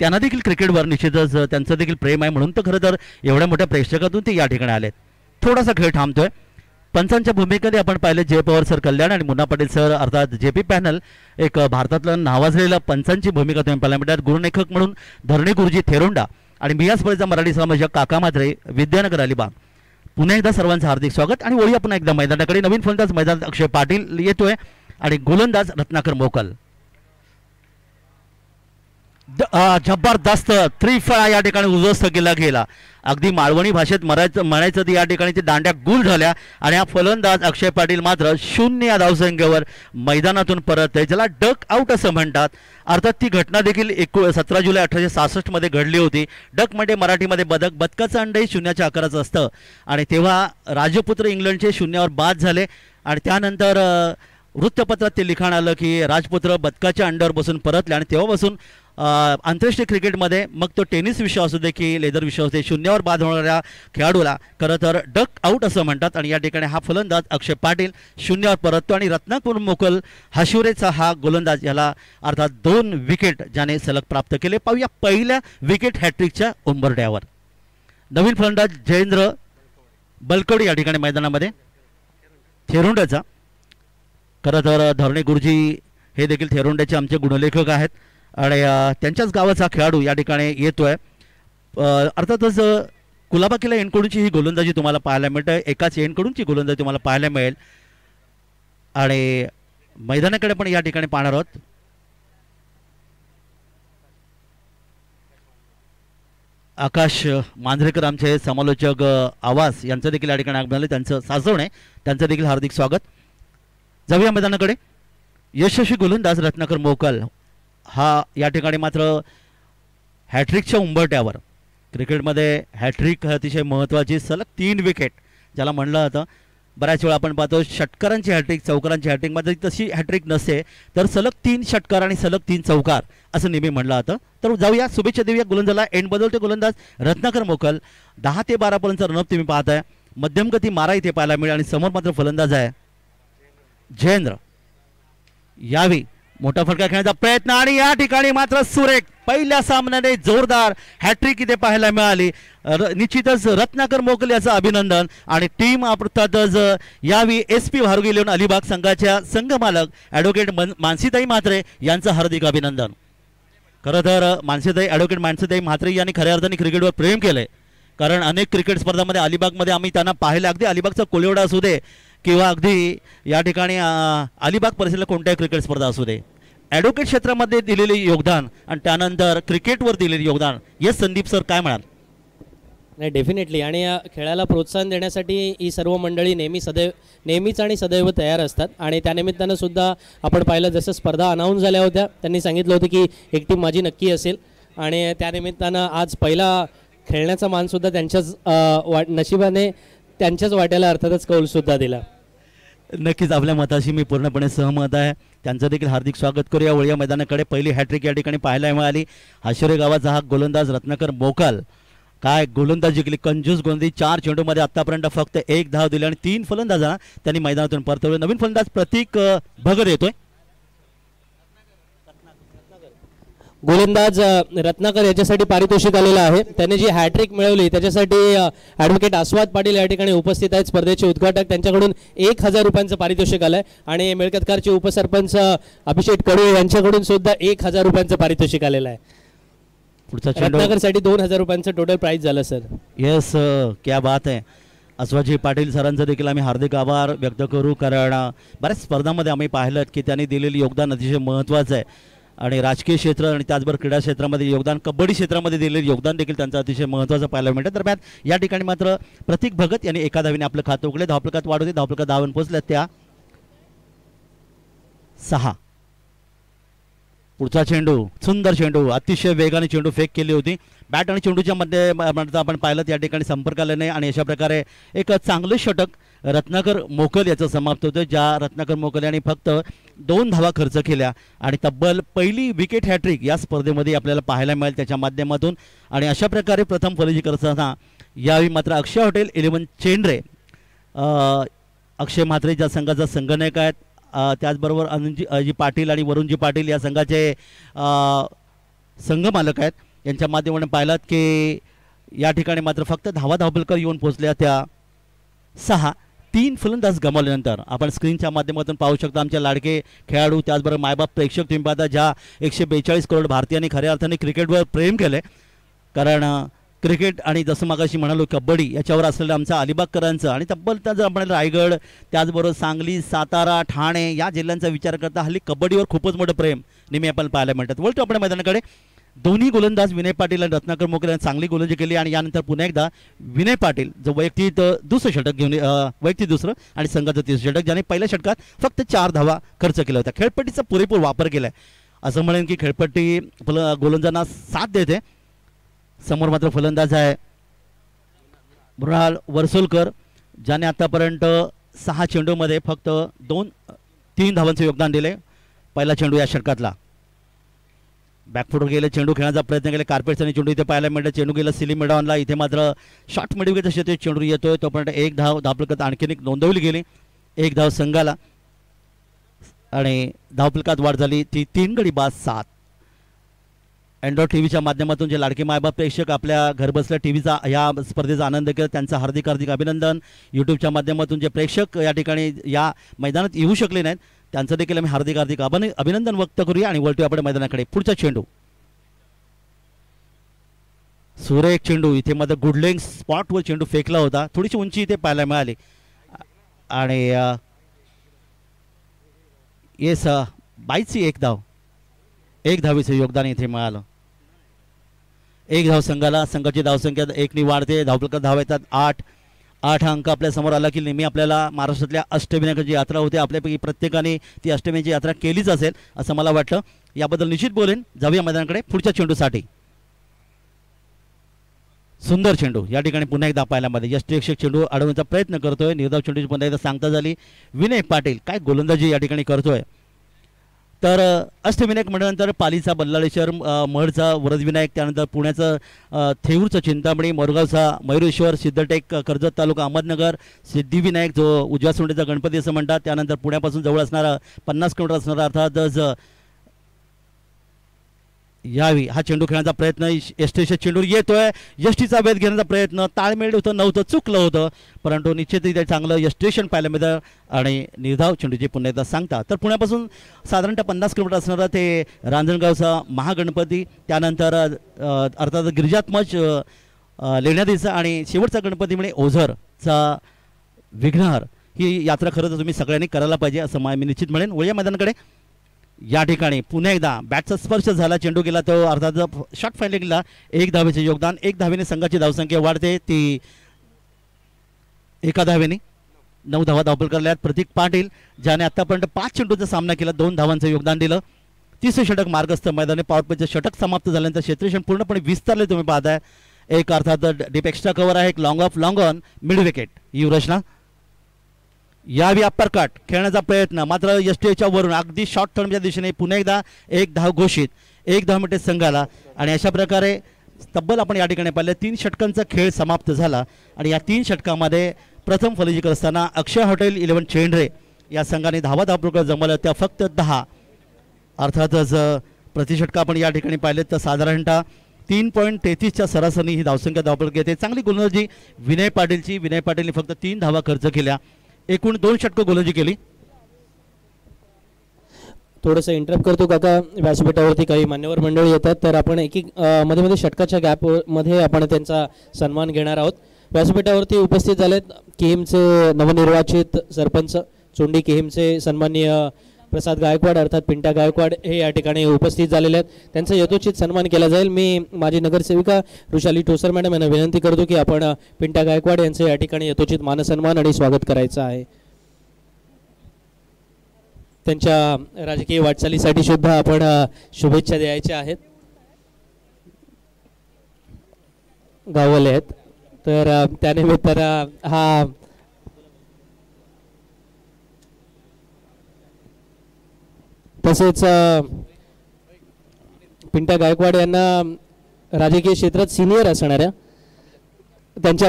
Speaker 2: त्यांना देखील क्रिकेटवर निश्चितच त्यांचं देखील प्रेम आहे. म्हणून तर खरं तर एवढ्या मोठ्या प्रेक्षकातून ते या ठिकाणी आलेत. थोडासा खेळ थांबतोय. पंचांच्या भूमिकेमध्ये आपण पाहिले जय पवार सर कल्याण आणि मुन्ना पाटील सर अर्थात JP पॅनल. एक भारतातलं नावाजलेलं पंचांची भूमिका तुम्ही पाहायला मिळतात. गुरुलेखक म्हणून धरणी गुरुजी थेरोंडा आणि बिया स्पर्धेचा मराठी समाज काका म्हात्रे विद्यानगर अलिबाग. पुन्हा एकदा सर्वांचं हार्दिक स्वागत आणि वळूया पुन्हा एकदा मैदानाकडे. नवीन फलंदाज मैदानात अक्षय पाटील येतोय आणि गोलंदाज रत्नाकर मोकल. जबरदस्त त्रिफळा या ठिकाणी उद्ध्वस्त केला गेला. अगदी मालवणी भाषेत म्हणायचं तर या ठिकाणी ते दांड्या गुल झाल्या आणि हा फलंदाज अक्षय पाटील मात्र 0 या धावसंख्येवर मैदानातून परत आहे, ज्याला डक आउट असं म्हणतात. अर्थात ती घटना देखील 17 जुलै 1866 मध्ये घडली होती. डक म्हणजे मराठीमध्ये बदक, बदकाचं अंडही 0च्या आकाराचं असतं आणि तेव्हा राजपुत्र इंग्लंडचे 0वर बाद झाले आणि त्यानंतर वृत्तपत्रात ते लिखाण आलं की राजपुत्र बदकाच्या अंड्यावर बसून परतले आणि तेव्हापासून आंतरराष्ट्रीय क्रिकेटमध्ये मग तो टेनिस विषय असू दे की लेदर विषय असू दे 0वर बाद होणाऱ्या खेळाडूला खरं तर डक आउट असं म्हणतात. आणि या ठिकाणी हा फलंदाज अक्षय पाटील 0वर परततो आणि रत्नाकर मोकल हशिवरेचा हा गोलंदाज याला अर्थात 2 विकेट ज्याने सलग प्राप्त केले. पाहूया पहिल्या विकेट हॅट्रिकच्या उंबरठ्यावर नवीन फलंदाज जयेंद्र बलकवडी या ठिकाणी मैदानामध्ये थेरुंड्याचा. खरं तर धरणे गुरुजी हे देखील थेरुंड्याचे आमचे गुणलेखक आहेत आणि त्यांच्याच गावाचा खेळाडू या ठिकाणी येतोय. अर्थातच कुलाबाकीला एंडकडूनची ही गोलंदाजी तुम्हाला पाहायला मिळते, एकाच एंडकडूनची गोलंदाजी तुम्हाला पाहायला मिळेल आणि मैदानाकडे पण या ठिकाणी पाहणार आहोत. आकाश मांजरेकर आमचे समालोचक आवाज यांचं देखील या ठिकाणी आगमन, त्यांचं सासवणे त्यांचं देखील हार्दिक स्वागत. जाऊया मैदानाकडे. यशस्वी गोलंदाज रत्नाकर मोकल हा या ठिकाणी मात्र हॅट्रिकच्या उंबरट्यावर. क्रिकेटमध्ये हॅट्रिक अतिशय महत्त्वाची, सलग 3 विकेट ज्याला म्हणलं जातं. बऱ्याच वेळा आपण पाहतो षटकारांची हॅट्रिक, चौकारांची हॅट्रिकमध्ये तशी हॅट्रिक नसते, तर सलग 3 षटकार आणि सलग 3 चौकार असं नेहमी म्हणलं जातं. तर जाऊया, शुभेच्छा देऊया गोलंदाजला. एंड बदलते गोलंदाज रत्नाकर मोकल. 10 ते 12 पर्यंत रनअप तुम्ही पाहताय. मध्यम गती मारा इथे पाहायला मिळेल आणि समोर मात्र फलंदाज आहे जयेंद्र. यावी मोठा फटका खेळण्याचा प्रयत्न आणि या ठिकाणी मात्र सुरेख पहिल्या सामन्याने जोरदार हॅट्रिक इथे पाहायला मिळाली. निश्चितच रत्नाकर मोकल याचं अभिनंदन आणि टीम अर्थातच यावी SP भारगी इलेव्हन अलिबाग संघाच्या संघमालक ॲडव्होकेट मानसीताई म्हात्रे यांचं हार्दिक अभिनंदन. खरं तर ॲडव्होकेट मानसीताई म्हात्रे यांनी खऱ्या अर्थाने क्रिकेटवर प्रेम केलंय, कारण अनेक क्रिकेट स्पर्धांमध्ये अलिबागमध्ये आम्ही त्यांना पाहिलं. अगदी अलिबागचा कोलिवडा असू दे किंवा अगदी या ठिकाणी अलिबाग परिसराला कोणत्याही क्रिकेट स्पर्धा असू दे, ॲडव्होकेट क्षेत्रामध्ये दिलेले योगदान आणि त्यानंतर क्रिकेटवर दिलेले योगदान. येस संदीप सर, काय म्हणाल?
Speaker 4: नाही, डेफिनेटली. आणि या खेळाला प्रोत्साहन देण्यासाठी ही सर्व मंडळी नेहमीच आणि सदैव तयार असतात. आणि त्यानिमित्तानं सुद्धा आपण पाहिलं, जसं स्पर्धा अनाऊन्स झाल्या होत्या त्यांनी सांगितलं होतं की एक टीम माझी नक्की असेल आणि त्यानिमित्तानं आज पहिला खेळण्याचा मानसुद्धा त्यांच्याच नशिबाने त्यांच्याच वाट्याला अर्थातच कौलसुद्धा दिला.
Speaker 2: नक्कीच आपल्या मताशी मी पूर्णपणे सहमत आहे. त्यांचं देखील हार्दिक स्वागत करूया. वळिया मैदानाकडे पहिली हॅट्रिक या ठिकाणी पाहायला मिळाली. हाशिवरे गावाचा हा गोलंदाज रत्नाकर मोकल काय गोलंदाजी केली, कंजूस गोलंदाजी. 4 चेंडूमध्ये आतापर्यंत फक्त 1 धाव दिली आणि 3 फलंदाजांना त्यांनी मैदानातून परतवले. नवीन फलंदाज प्रतीक भगत येतोय.
Speaker 4: गोलंदाज रत्नाकर याच्यासाठी पारितोषिक आलेलं आहे. त्याने जी हॅट्रिक मिळवली त्याच्यासाठी ॲडव्होकेट आस्वाद पाटील या ठिकाणी उपस्थित आहेत, स्पर्धेचे उद्घाटक. त्यांच्याकडून 1000 रुपयांचं पारितोषिक आलं आहे आणि मिळकतकारचे उपसरपंच अभिषेक कडू यांच्याकडून सुद्धा 1000 रुपयांचं पारितोषिक आलेलं आहे.
Speaker 2: पुढचा
Speaker 4: रत्नाकरसाठी 2000 रुपयांचं टोटल प्राइस झालं सर.
Speaker 2: येस, क्या बात आहे. अस्वाजी पाटील सरांचं देखील आम्ही हार्दिक आभार व्यक्त करू, कारण बऱ्याच स्पर्धांमध्ये आम्ही पाहिलं की त्यांनी दिलेलं योगदान अतिशय महत्त्वाचं आहे आणि राजकीय क्षेत्र आणि त्याचबरोबर क्रीडा क्षेत्रामध्ये योगदान, कबड्डी क्षेत्रामध्ये दिलेलं योगदान देखील त्यांचं अतिशय महत्त्वाचं पाहायला मिळतं. दरम्यान या ठिकाणी मात्र प्रतीक भगत यांनी एका धावीने आपलं खातं उघडले. धावफलकात वाढ होते, धावफलकात धावून पोहोचल्या त्या 6. पुढचा चेंडू, सुंदर चेंडू, अतिशय वेगाने चेंडू फेक केली होती. बॅट आणि चेंडूच्या मध्ये आपण पाहिलं या ठिकाणी संपर्क आला नाही आणि अशा प्रकारे एक चांगलं षटक रत्नाकर मोकल याचं समाप्त होतं, ज्या रत्नाकर मोकल यांनी फक्त 2 धावा खर्च केल्या आणि तब्बल पहिली विकेट हॅट्रिक या स्पर्धेमध्ये आपल्याला पाहायला मिळेल त्याच्या माध्यमातून. आणि अशा प्रकारे प्रथम फलंदाजी करताना यावेळी मात्र अक्षय हॉटेल 11 चेंड्रे, अक्षय म्हात्रे ज्या संघाचा संघनायक आहेत, त्याचबरोबर अजी पाटील आणि वरुणजी पाटील या संघाचे संघमालक आहेत, यांच्या माध्यमातून पाहिलात की या ठिकाणी मात्र फक्त धावफलकावर येऊन पोहोचल्या त्या 6. 3 फलंदाज गमावल्यानंतर आपण स्क्रीनच्या माध्यमातून पाहू शकता आमच्या लाडके खेळाडू, त्याचबरोबर मायबाप प्रेक्षक तुम्ही पाहता, ज्या 142 करोड भारतीयांनी खऱ्या अर्थाने क्रिकेटवर प्रेम केले. कारण क्रिकेट आणि जसं मागाशी म्हणालो कबड्डी याच्यावर असलेलं आमचं अलिबागकरांचं आणि तब्बल जर आपण रायगड, त्याचबरोबर सांगली, सातारा, ठाणे या जिल्ह्यांचा विचार करता हल्ली कबड्डीवर खूपच मोठं प्रेम नेहमी आपण पाहायला मिळतात. वळतो आपण मैदानाकडे. दोन्ही गोलंदाज विनय पाटील आणि रत्नाकर मोकरे यांनी चांगली गोलंदाजी केली आणि यानंतर पुन्हा एकदा विनय पाटील जो वैयक्तिक दुसरं षटक घेऊन वैयक्तिक दुसरं आणि संघाचं तिसरं षटक, ज्याने पहिल्या षटकात फक्त 4 धावा खर्च केल्या होत्या. खेळपट्टीचा पुरेपूर वापर केला आहे असं म्हणेन की खेळपट्टी गोलंदाजांना साथ देते. समोर मात्र फलंदाज आहे मृणाल वर्सोलकर, ज्याने आतापर्यंत 6 चेंडूमध्ये फक्त 3 धावांचे योगदान दिले. पहिला चेंडू या षटकातला बॅकफुटवर गेले, चेंडू खेळण्याचा प्रयत्न केला. कार्पेट्सने चेंडू इथे पाहायला मिळतं. चेंडू गेला सिली मेडॉनला. इथे मात्र शॉर्ट मिडविकेट शेती चेंडू येतोय तोपर्यंत 1 धाव धावफलकात आणखीन एक नोंदवली गेली. 1 धाव संघाला आणि धावफलकात वाढ झाली ती 3 गडी बाद 7. अँड्रॉइड टीव्हीच्या माध्यमातून जे लाडके मायबाप प्रेक्षक आपल्या घरबसल्या टीव्हीचा या स्पर्धेचा आनंद घेतात त्यांचं हार्दिक हार्दिक अभिनंदन. यूट्यूबच्या माध्यमातून जे प्रेक्षक या ठिकाणी या मैदानात येऊ शकले नाहीत त्यांचं देखील आम्ही हार्दिक हार्दिक अभिनंदन व्यक्त करूया आणि वळतोय आपण मैदानाकडे. पुढचा चेंडू सुरेख चेंडू, इथे मध्ये गुडलेंग स्पॉटवर चेंडू फेकला होता. थोडीशी उंची इथे पाहायला मिळाली आणि येस 22ची 1 धाव, 1 धावीचं योगदान इथे मिळालं. 1 धाव संघाला. संघाची धावसंख्या 1 वाढते. धावफलकात धाव येतात 8. हा अंक आपल्या समोर आला की नेहमी आपल्याला महाराष्ट्रातल्या अष्टविनायकाची यात्रा होते. आपल्यापैकी प्रत्येकाने ती अष्टविनायकाची यात्रा केलीच असेल असं मला वाटतं. याबद्दल निश्चित बोलेन. जाऊया मैदानाकडे पुढच्या चेंडूसाठी. सुंदर चेंडू या ठिकाणी पुन्हा एकदा पाहायला मध्ये यष्टीरक्षक चेंडू अडवण्याचा प्रयत्न करतोय. निर्धाव चेंडूची पुन्हा एकदा सांगता झाली. विनय पाटील काय गोलंदाजी या ठिकाणी करतोय. तर अष्टविनायक म्हटल्यानंतर पालीचा बल्लाळेश्वर, महडचा वरदविनायक, त्यानंतर पुण्याचं थेऊरचं चिंतामणी, मोरगावचा मयुरेश्वर, सिद्धटेक, कर्जत तालुका अहमदनगर, सिद्धिविनायक जो उजव्या सोंडेचा गणपती असं म्हणतात, त्यानंतर पुण्यापासून जवळ असणारा 50 किलोमीटर असणारा अर्थातच यावी हा चेंडू खेळण्याचा प्रयत्न. यष्टीचा चेंडू येतोय. यष्टीचा वेध घेण्याचा प्रयत्न. ताळमेळ होतं नव्हतं, चुकलं होतं, परंतु निश्चितरित्या चांगलं यष्टेशन पाहायला मिळतं आणि निर्धाव चेंडूची पुन्हा एकदा सांगता. तर पुण्यापासून साधारणतः 50 किलोमीटर असणारा ते रांजणगावचा महागणपती, त्यानंतर अर्थात गिरिजात्मज लेण्यादीचा आणि शेवटचा गणपती म्हणजे ओझरचा विघ्नहर. ही यात्रा खरं तर तुम्ही सगळ्यांनी करायला पाहिजे असं मी निश्चित म्हणेन. वळूया मैदानाकडे. या ठिकाणी पुन्हा एकदा बॅटचा स्पर्श झाला. चेंडू गेला तो अर्थात शॉट फायलिंगला 1 धावेचे योगदान. 1 धावेने संघाची धावसंख्या वाढते ती 1 धावेने. 9 धावा धावफलकात प्रतीक पाटील ज्याने आतापर्यंत 5 चेंडूचा सामना केला, 2 धावांचं योगदान दिलं. तिसरे षटक मार्गस्थ मैदानी पॉवर प्लेचं षटक समाप्त झाल्यानंतर क्षेत्ररक्षण पूर्णपणे विस्तारले तुम्ही पाहताय. एक अर्थात डीप एक्स्ट्रा कव्हर आहे, एक long off long on mid wicket युवराजला. यावी अप्पर कट खेळण्याचा प्रयत्न मात्र यष्टीच्या वरून अगदी शॉर्ट टर्मच्या दिशेने पुन्हा एकदा 1 धाव घोषित. 1 धाव मिळते संघाला आणि अशा प्रकारे तब्बल आपण या ठिकाणी पाहिलं 3 षटकांचा खेळ समाप्त झाला आणि या 3 षटकामध्ये प्रथम फलंदाजी करत असताना अक्षय हॉटेल 11 चेंडरे या संघाने धावा जमवल्या त्या फक्त 10. अर्थातच प्रतिषटक आपण या ठिकाणी पाहिले तर साधारणतः 3.33च्या सरासरी ही धावसंख्या धावफलक येते. चांगली गोलंदाजी विनय पाटीलची. विनय पाटीलने फक्त 3 धावा खर्च केल्या. एकूण 2 षटकं गोलंदाजी केली.
Speaker 4: थोडंसं इंटरप्ट करतो काका. व्यासपीठावरती काही मान्यवर मंडळी येतात तर आपण एक मध्ये मध्ये षटकाच्या गॅपमध्ये आपण त्यांचा सन्मान घेणार आहोत. व्यासपीठावरती उपस्थित झालेत केएमचे नवनिर्वाचित सरपंच चोंडी केएमचे सन्माननीय प्रसाद गायकवाड अर्थात पिंटा गायकवाड हे या ठिकाणी उपस्थित झालेले आहेत. त्यांचा यथोचित सन्मान केला जाईल. मी माझी नगरसेविका ऋषाली ठोसर मॅडम यांना विनंती करतो की आपण पिंटा गायकवाड यांचे या ठिकाणी यथोचित मानसन्मान आणि स्वागत करायचं आहे. त्यांच्या राजकीय वाटचालीसाठी सुद्धा आपण शुभेच्छा द्यायच्या आहेत. गाववाले आहेत तर त्यानिमित्तानं हा तसेच पिंटा गायकवाड यांना राजकीय क्षेत्रात सिनियर असणाऱ्या त्यांच्या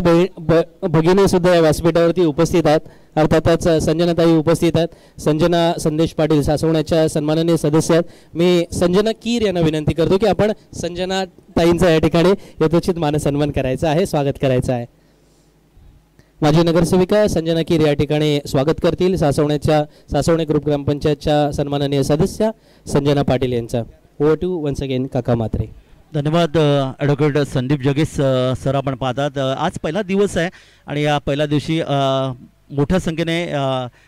Speaker 4: भगिनी सुद्धा या व्यासपीठावरती उपस्थित आहेत. अर्थातच संजनाताई उपस्थित आहेत. संजना संदेश पाटील सासवण्याच्या सन्माननीय सदस्य आहेत. मी संजना कीर यांना विनंती करतो की आपण संजना ताईंचा या ठिकाणी यथोचित मानसन्मान करायचा आहे, स्वागत करायचं आहे. माझी नगरसेविका संजना कीर या ठिकाणी स्वागत करतील सासवणे ग्रुप ग्रामपंचायतच्या सन्माननीय सदस्य संजना पाटील यांचा. ओव्हर टू वन्स अगेन काका म्हात्रे.
Speaker 2: धन्यवाद ॲडव्होकेट संदीप जगेश सर. आपण पाहतात आज पहिला दिवस आहे आणि या पहिल्या दिवशी मोठ्या संख्येने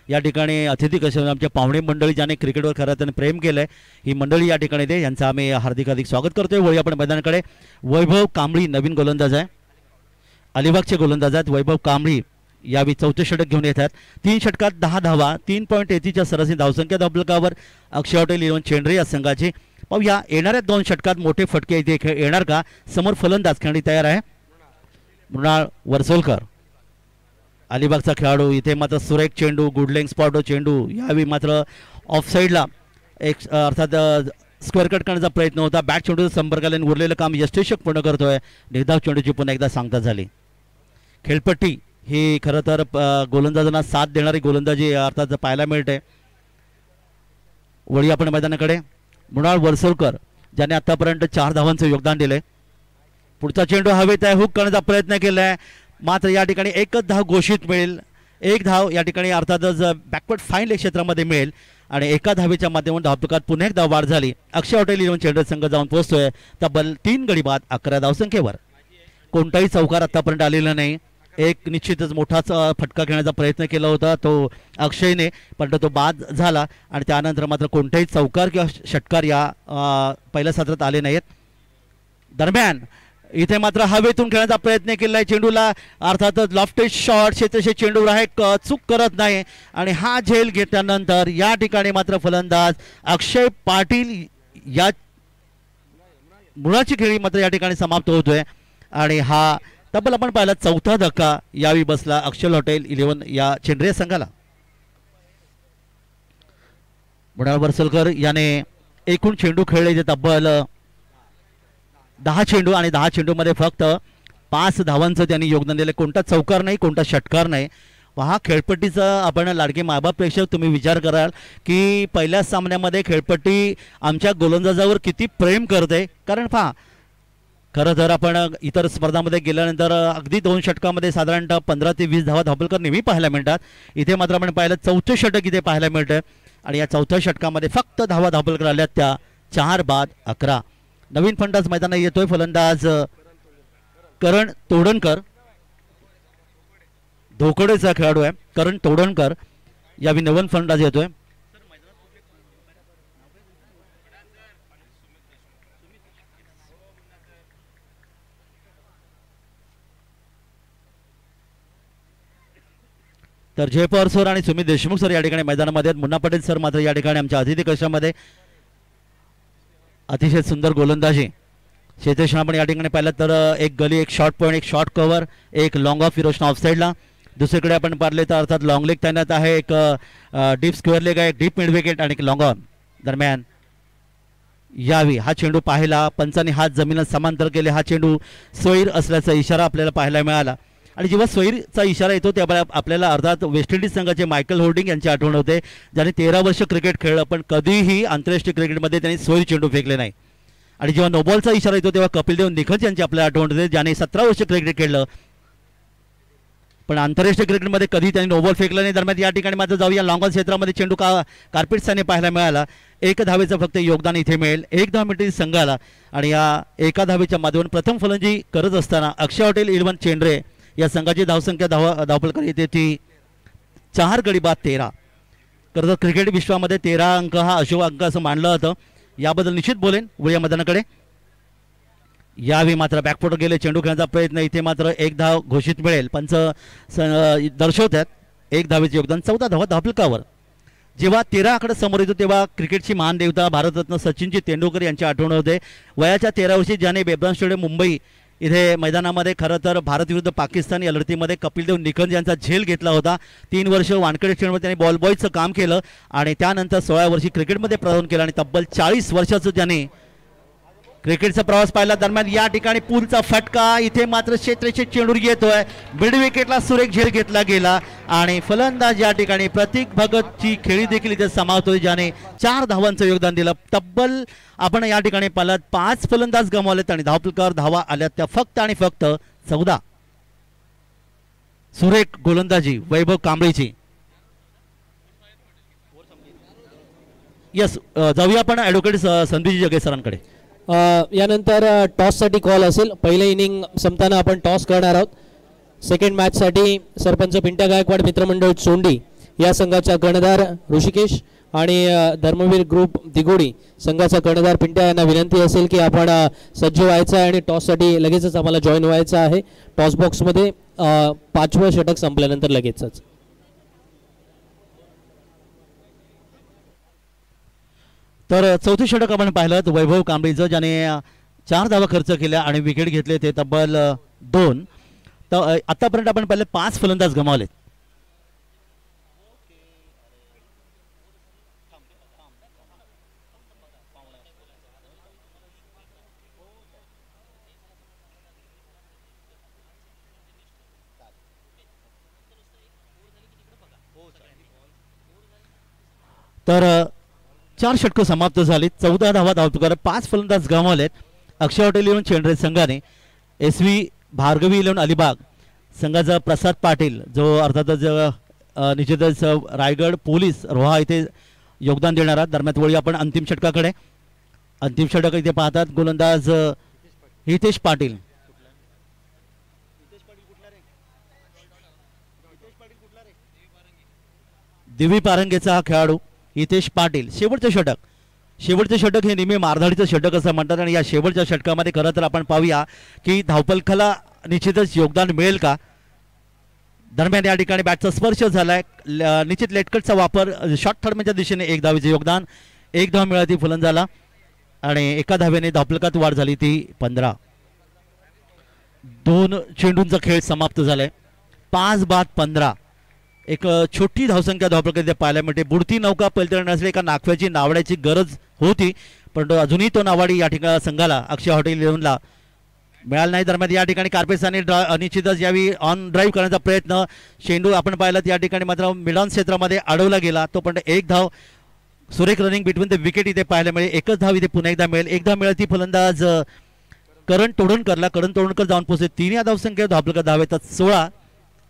Speaker 2: या ठिकाणी अतिथी कसे आमच्या पाहुणे मंडळी ज्याने क्रिकेटवर खरं त्याने प्रेम केलं आहे ही मंडळी या ठिकाणी ते यांचं आम्ही हार्दिक स्वागत करतोय. वळी आपण मैदानाकडे. वैभव कांबळी नवीन गोलंदाज आहे, अलिबागचे गोलंदाज आहेत. वैभव कांबळी यावेळी 4थे षटक घेऊन येतात. 3 षटकात 10 धावा, 3.33च्या सरासरी धावसंख्या धावफलकावर अक्षय हॉटेल इलेव्हन चेंडरे या संघाची. पाहूया येणाऱ्या 2 षटकात मोठे फटके इथे येणार का. समोर फलंदाज खेळणी तयार आहे मृणाल वर्सोलकर अलिबागचा खेळाडू. इथे मात्र सुरेख चेंडू, गुडलेंग स्पॉट चेंडू. यावेळी मात्र ऑफसाईडला एक अर्थात स्क्वेअर कट करण्याचा प्रयत्न होता. बॅट चेंडूचा संपर्क आल्याने उरलेलं काम यशस्वी पूर्ण करतोय. निर्धाव चेंडूची पुन्हा एकदा सांगता झाली. खेळपट्टी ही खरं तर गोलंदाजांना साथ देणारी गोलंदाजी अर्थात पाहायला मिळते. वळी आपण मैदानाकडे. मृणाल वर्सोलकर ज्याने आतापर्यंत 4 धावांचं योगदान दिलंय. पुढचा चेंडू हवेत आहे, हुक करण्याचा प्रयत्न केलाय मात्र या ठिकाणी एकच धाव घोषित मिळेल. 1 धाव या ठिकाणी अर्थातच बॅकवर्ड फाईन लेग क्षेत्रामध्ये मिळेल आणि एका धावेच्या माध्यमातून धावफलकात पुन्हा एक धाव वाढ झाली. अक्षय हॉटेल इलेव्हन चेंडर संघ जाऊन पोहोचतोय तब्बल 3 गडी बाद 11 धावसंख्येवर. कोणताही चौकार आतापर्यंत आलेला नाही. एक निश्चितच मोठाच फटका खेळण्याचा प्रयत्न केला होता तो अक्षयने, पण तो बाद झाला आणि त्यानंतर मात्र कोणताही चौकार किंवा षटकार या पहिल्या सत्रात आले नाहीत. दरम्यान इथे मात्र हवेतून खेळण्याचा प्रयत्न केला आहे चेंडूला अर्थातच लॉफ्टेड शॉट क्षेत्रक्षेत्र चेंडूवर आहे, चूक करत नाही आणि हा झेल घेतल्यानंतर या ठिकाणी मात्र फलंदाज अक्षय पाटील या मुळाची खेळी मात्र या ठिकाणी समाप्त होतोय आणि हा तब्बल आपण पाहिला 4था धक्का यावेळी बसला अक्षय हॉटेल इलेव्हन या चेंडरे संघाला. मृणाल वर्सोलकर याने एकूण चेंडू खेळले जे तब्बल 10 चेंडू आणि 10 चेंडूमध्ये फक्त 5 धावांचं त्यांनी योगदान दिलं. कोणता चौकार नाही, कोणता षटकार नाही. हा खेळपट्टीचा आपण लाडके मायबाप प्रेक्षक तुम्ही विचार कराल की पहिल्या सामन्यामध्ये खेळपट्टी आमच्या गोलंदाजावर किती प्रेम करते. कारण पहा खरं तर आपण इतर स्पर्धामध्ये गेल्यानंतर अगदी 2 षटकामध्ये साधारणतः 15 ते 20 धावा धावफलकर नेहमी पाहायला मिळतात. इथे मात्र आपण पाहिलं 4थे षटक इथे पाहायला मिळतं आणि या 4थ्या षटकामध्ये फक्त धावा धावफलकर आल्या त्या 4 बाद 11. नवीन फलंदाज मैदानात येतोय फलंदाज करण तोडणकर, धोकडेचा खेळाडू आहे करण तोडणकर यावेळी नवीन फलंदाज येतोय. तर जय पवार सर आणि सुमित देशमुख सर या ठिकाणी मैदानामध्ये आहेत. मुन्ना पटेल सर मात्र या ठिकाणी आमच्या अतिथी कक्षामध्ये. अतिशय सुंदर गोलंदाजी क्षेत्रक्षण आपण या ठिकाणी पाहिलं तर एक गली, एक शॉर्ट पॉईंट, एक शॉर्ट कव्हर, एक लॉंग ऑफ फिरोशन ऑफ साईडला. दुसरीकडे आपण पाहिले तर अर्थात लॉंग लेग तैनात आहे, एक डीप स्क्वेअर लेग आहे, एक डीप मिड विकेट आणि एक लॉंग ऑन. दरम्यान यावी हा चेंडू पाहिला पंचांनी हात जमिनीला समांतर केले. हा चेंडू सोयीर असल्याचा इशारा आपल्याला पाहायला मिळाला आणि जेव्हा सोयीरचा इशारा येतो तेव्हा आपल्याला अर्थात वेस्ट इंडिज संघाचे मायकल होल्डिंग यांची आठवण होते ज्याने 13 वर्ष क्रिकेट खेळलं पण कधीही आंतरराष्ट्रीय क्रिकेटमध्ये त्यांनी सोयीर चेंडू फेकले नाही. आणि जेव्हा नोबॉलचा इशारा येतो तेव्हा कपिलदेव निखत यांची आपल्याला आठवण होते ज्याने 17 वर्ष क्रिकेट खेळलं पण आंतरराष्ट्रीय क्रिकेटमध्ये कधी त्यांनी नोबॉल फेकलं नाही. दरम्यान या ठिकाणी मात्र जाऊया लॉंग ऑन क्षेत्रामध्ये चेंडू कार्पेटसाने पाहायला मिळाला. 1 धावेचं फक्त योगदान इथे मिळेल 1 धाव मिळते संघाला आणि या 1 धावेच्या माध्यमातून प्रथम फलंदाजी करत असताना अक्षय हॉटेल इलेव्हन चेंडरे या संघाची धावसंख्या धावफलकर येते ती 4 गडी बाद 13. खरं क्रिकेट विश्वामध्ये 13 अंक हा अशुभ अंक असं मानलं जातं. याबद्दल निश्चित बोलेन वळूया मैदानाकडे. यावेळी मात्र बॅकफुट गेले चेंडू खेळण्याचा प्रयत्न. इथे मात्र 1 धाव घोषित मिळेल. पंच दर्शवतात 1 धावेचे योगदान 14 धावा धावफलकावर. जेव्हा 13 आकडे समोर येतो तेव्हा क्रिकेटची महान देवता भारतरत्न सचिनजी तेंडुलकर यांची आठवण होते. वयाच्या 13 वर्षी ज्याने बेब्रान स्टेडियम मुंबई इथे मैदानामध्ये खरं तर भारत विरुद्ध पाकिस्तान या लढतीमध्ये कपिलदेव निखत यांचा झेल घेतला होता. 3 वर्ष वानखेडे स्टेडियममध्ये त्यांनी बॉल बॉयचं काम केलं आणि त्यानंतर 16 वर्षी क्रिकेटमध्ये प्रदान केलं आणि तब्बल 40 वर्षाचं ज्याने क्रिकेटचा प्रवास पाहिला. दरम्यान या ठिकाणी पूलचा फटका इथे मात्र क्षेत्रक्षेत्र चेंडूर येतोय. मिड विकेटला सुरेख झेल घेतला गेला आणि फलंदाज या ठिकाणी प्रतीक भगतची खेळी देखील इथे समावतोय ज्याने 4 धावांचं योगदान दिलं. तब्बल आपण या ठिकाणी पाहिलं 5 फलंदाज गमावलेत आणि धावफलकावर धावा आल्या त्या फक्त आणि फक्त 14. सुरेख गोलंदाजी वैभव कांबळेची. यस जाऊया आपण ॲडव्होकेट संदीपजी जगे सरांकडे.
Speaker 4: यानंतर टॉससाठी कॉल असेल. पहिले इनिंग संपताना आपण टॉस करणार आहोत. सेकंड मॅचसाठी सरपंच पिंट्या गायकवाड मित्रमंडळ चोंडी या संघाचा कर्णधार ऋषिकेश आणि धर्मवीर ग्रुप दिगोडी संघाचा कर्णधार पिंट्या यांना विनंती असेल की आपण सज्ज व्हायचं आहे आणि टॉससाठी लगेचच आम्हाला जॉईन व्हायचं आहे. टॉस बॉक्समध्ये 5वं षटक संपल्यानंतर लगेचच.
Speaker 2: तर चौथे षटक आपण पाहिलं तर वैभव कांबळीचं, ज्याने 4 धावा खर्च केल्या आणि विकेट घेतले ते तब्बल 2. तर आतापर्यंत आपण पाहिले 5 फलंदाज गमावलेत. तर 4 षटकं समाप्त झाली. 14 धावा धावतुकार, 5 फलंदाज गमावलेत. अक्षय हॉटेल 11 चेंडरे संघाने SV भार्गवी 11 अलिबाग संघाचा प्रसाद पाटील, जो अर्थातच निश्चितच रायगड पोलीस रोहा इथे योगदान देणारा. दरम्यान वळी आपण अंतिम षटकाकडे. अंतिम षटक इथे पाहतात गोलंदाज हितेश पाटील. दिवी पारंगेचा हा खेळाडू हितेश पाटील. शेवटचे षटक हे नेहमी मारधाडीचं षटक असं म्हणतात आणि या शेवटच्या षटकामध्ये खरं तर आपण पाहूया की धावपलखाला निश्चितच योगदान मिळेल का. दरम्यान या ठिकाणी बॅटचा स्पर्श झालाय. निश्चित लेटकटचा वापर शॉर्ट थर्डच्या दिशेने 1 धावेचे योगदान. 1 धाव मिळाली फलंदाजाला आणि 1 धावेने धावपलकात वाढ झाली ती 15. 2 चेंडूंचा खेळ समाप्त झालाय. 5 बाद 15. एक छोटी धावसंख्या धावपलकात पाहायला मिळते. बुडती नौका पलटवण्यासाठी एका नाखव्याची नावड्याची गरज होती, परंतु अजूनही तो नावाडी या ठिकाणी संघाला अक्षय हॉटेल 11ला मिळाला नाही. दरम्यान या ठिकाणी कार्पेसाने निश्चितच यावेळी ऑन ड्राईव्ह करण्याचा प्रयत्न. चेंडू आपण पाहिला या ठिकाणी मात्र मिडॉन क्षेत्रामध्ये अडवला गेला. तो पण 1 धाव. सुरेख रनिंग बिटवीन द विकेट इथे पाहायला मिळेल. 1च धाव इथे पुन्हा एकदा मिळेल. 1 धाव मिळाली ती फलंदाज करण तोडणकरला. करण तोडणकर जाऊन पोहोचले. 3 या धावसंख्या धावपलकात धाव येतात 16.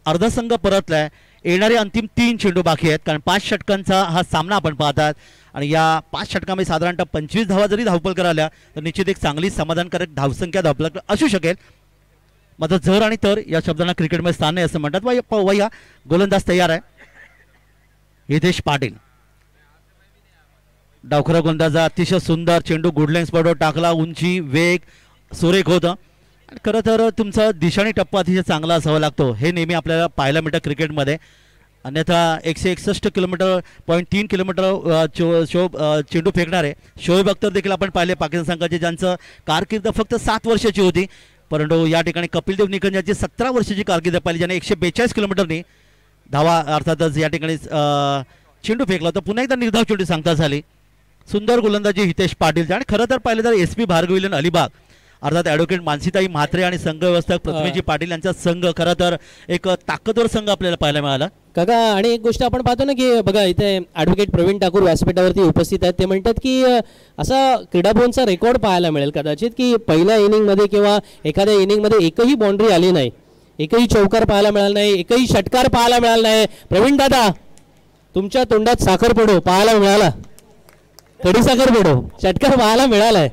Speaker 2: अर्धा संघ परतलाय. येणारे अंतिम 3 चेंडू बाकी आहेत, कारण 5 षटकांचा हा सामना आपण पाहतात आणि या 5 षटकामध्ये साधारणतः 25 धावा जरी धावपलकर आल्या तर निश्चित एक चांगली समाधानकारक धावसंख्या धावपलकर असू शकेल. मात्र जर आणि तर या शब्दांना क्रिकेटमध्ये स्थान नाही असं म्हणतात. वया गोलंदाज तयार आहे हितेश पाटील. डावखरा गोलंदाजा अतिशय सुंदर चेंडू गुडलेन्स पडो टाकला. उंची वेग सुरेख होतं. खरं तर तुमचा दिशाणी टप्पा अतिशय चांगला असावा लागतो, हे नेहमी आपल्याला पाहायला मिळतं क्रिकेटमध्ये. अन्यथा 161 किलोमीटर 0.3 किलोमीटर चेंडू फेकणारे शोएब अख्तर देखील आपण पाहिले पाकिस्तान संघाचे, ज्यांचं कारकीर्द फक्त 7 वर्षाची होती. परंतु या ठिकाणी कपिलदेव निकंज यांची 17 वर्षाची कारकीर्द पाहिली, ज्याने 142 किलोमीटरनी धावा अर्थातच या ठिकाणी चेंडू फेकला होता. पुन्हा एकदा निर्धाव चेंडू सांगता झाली. सुंदर गोलंदाजी हितेश पाटीलची. आणि खरं तर पाहिलं तर SV भार्गवी 11 अलिबाग अर्थात ॲडव्होकेट मानसीताई म्हात्रे आणि संघ व्यवस्थापक प्रतिमेजी पाटील यांचा संघ खरं तर एक ताकदवर संघ आपल्याला पाहायला मिळाला.
Speaker 4: काका आणि एक गोष्ट आपण पाहतो ना की बघा इथे ॲडव्होकेट प्रवीण ठाकूर व्यासपीठावरती उपस्थित आहेत. ते म्हणतात की असा क्रीडाभवनचा रेकॉर्ड पाहायला मिळेल कदाचित की पहिल्या इनिंगमध्ये किंवा एखाद्या इनिंगमध्ये एकही बाउंड्री आली नाही, एकही चौकार पाहायला मिळाला नाही, एकही षटकार पाहायला मिळाला नाही. प्रवीण दादा तुमच्या तोंडात साखर पडो पाहायला मिळाला, कडी साखर पडो षटकार पाहायला मिळालाय.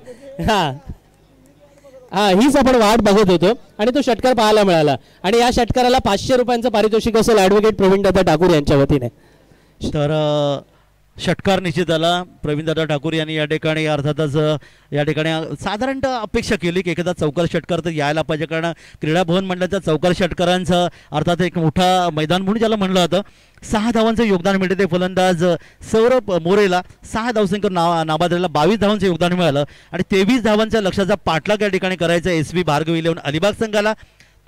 Speaker 4: हीच आपण वाट बघत होतो आणि तो षटकार पाहायला मिळाला. आणि या षटकाराला 500 रुपयांचं पारितोषिक असेल ॲडव्होकेट प्रवीणदादा ठाकूर यांच्या वतीने.
Speaker 2: तर षटकार निश्चित आला. प्रवीणदादा ठाकूर यांनी या ठिकाणी अर्थातच या ठिकाणी साधारणतः अपेक्षा केली की एखादा चौकार षटकार तर यायला पाहिजे, कारण क्रीडा भवन म्हणलं तर चौकार षटकारांचं अर्थात एक मोठा मैदान म्हणून ज्याला म्हणलं जातं. 6 धावांचं योगदान मिळते ते फलंदाज सौरभ मोरेला. 6 धावसंख्येवर नाबादला 22 धावांचं योगदान मिळालं आणि 23 धावांच्या लक्षाचा पाठलाग या ठिकाणी करायचा SV भार्गवी 11 अलिबाग संघाला.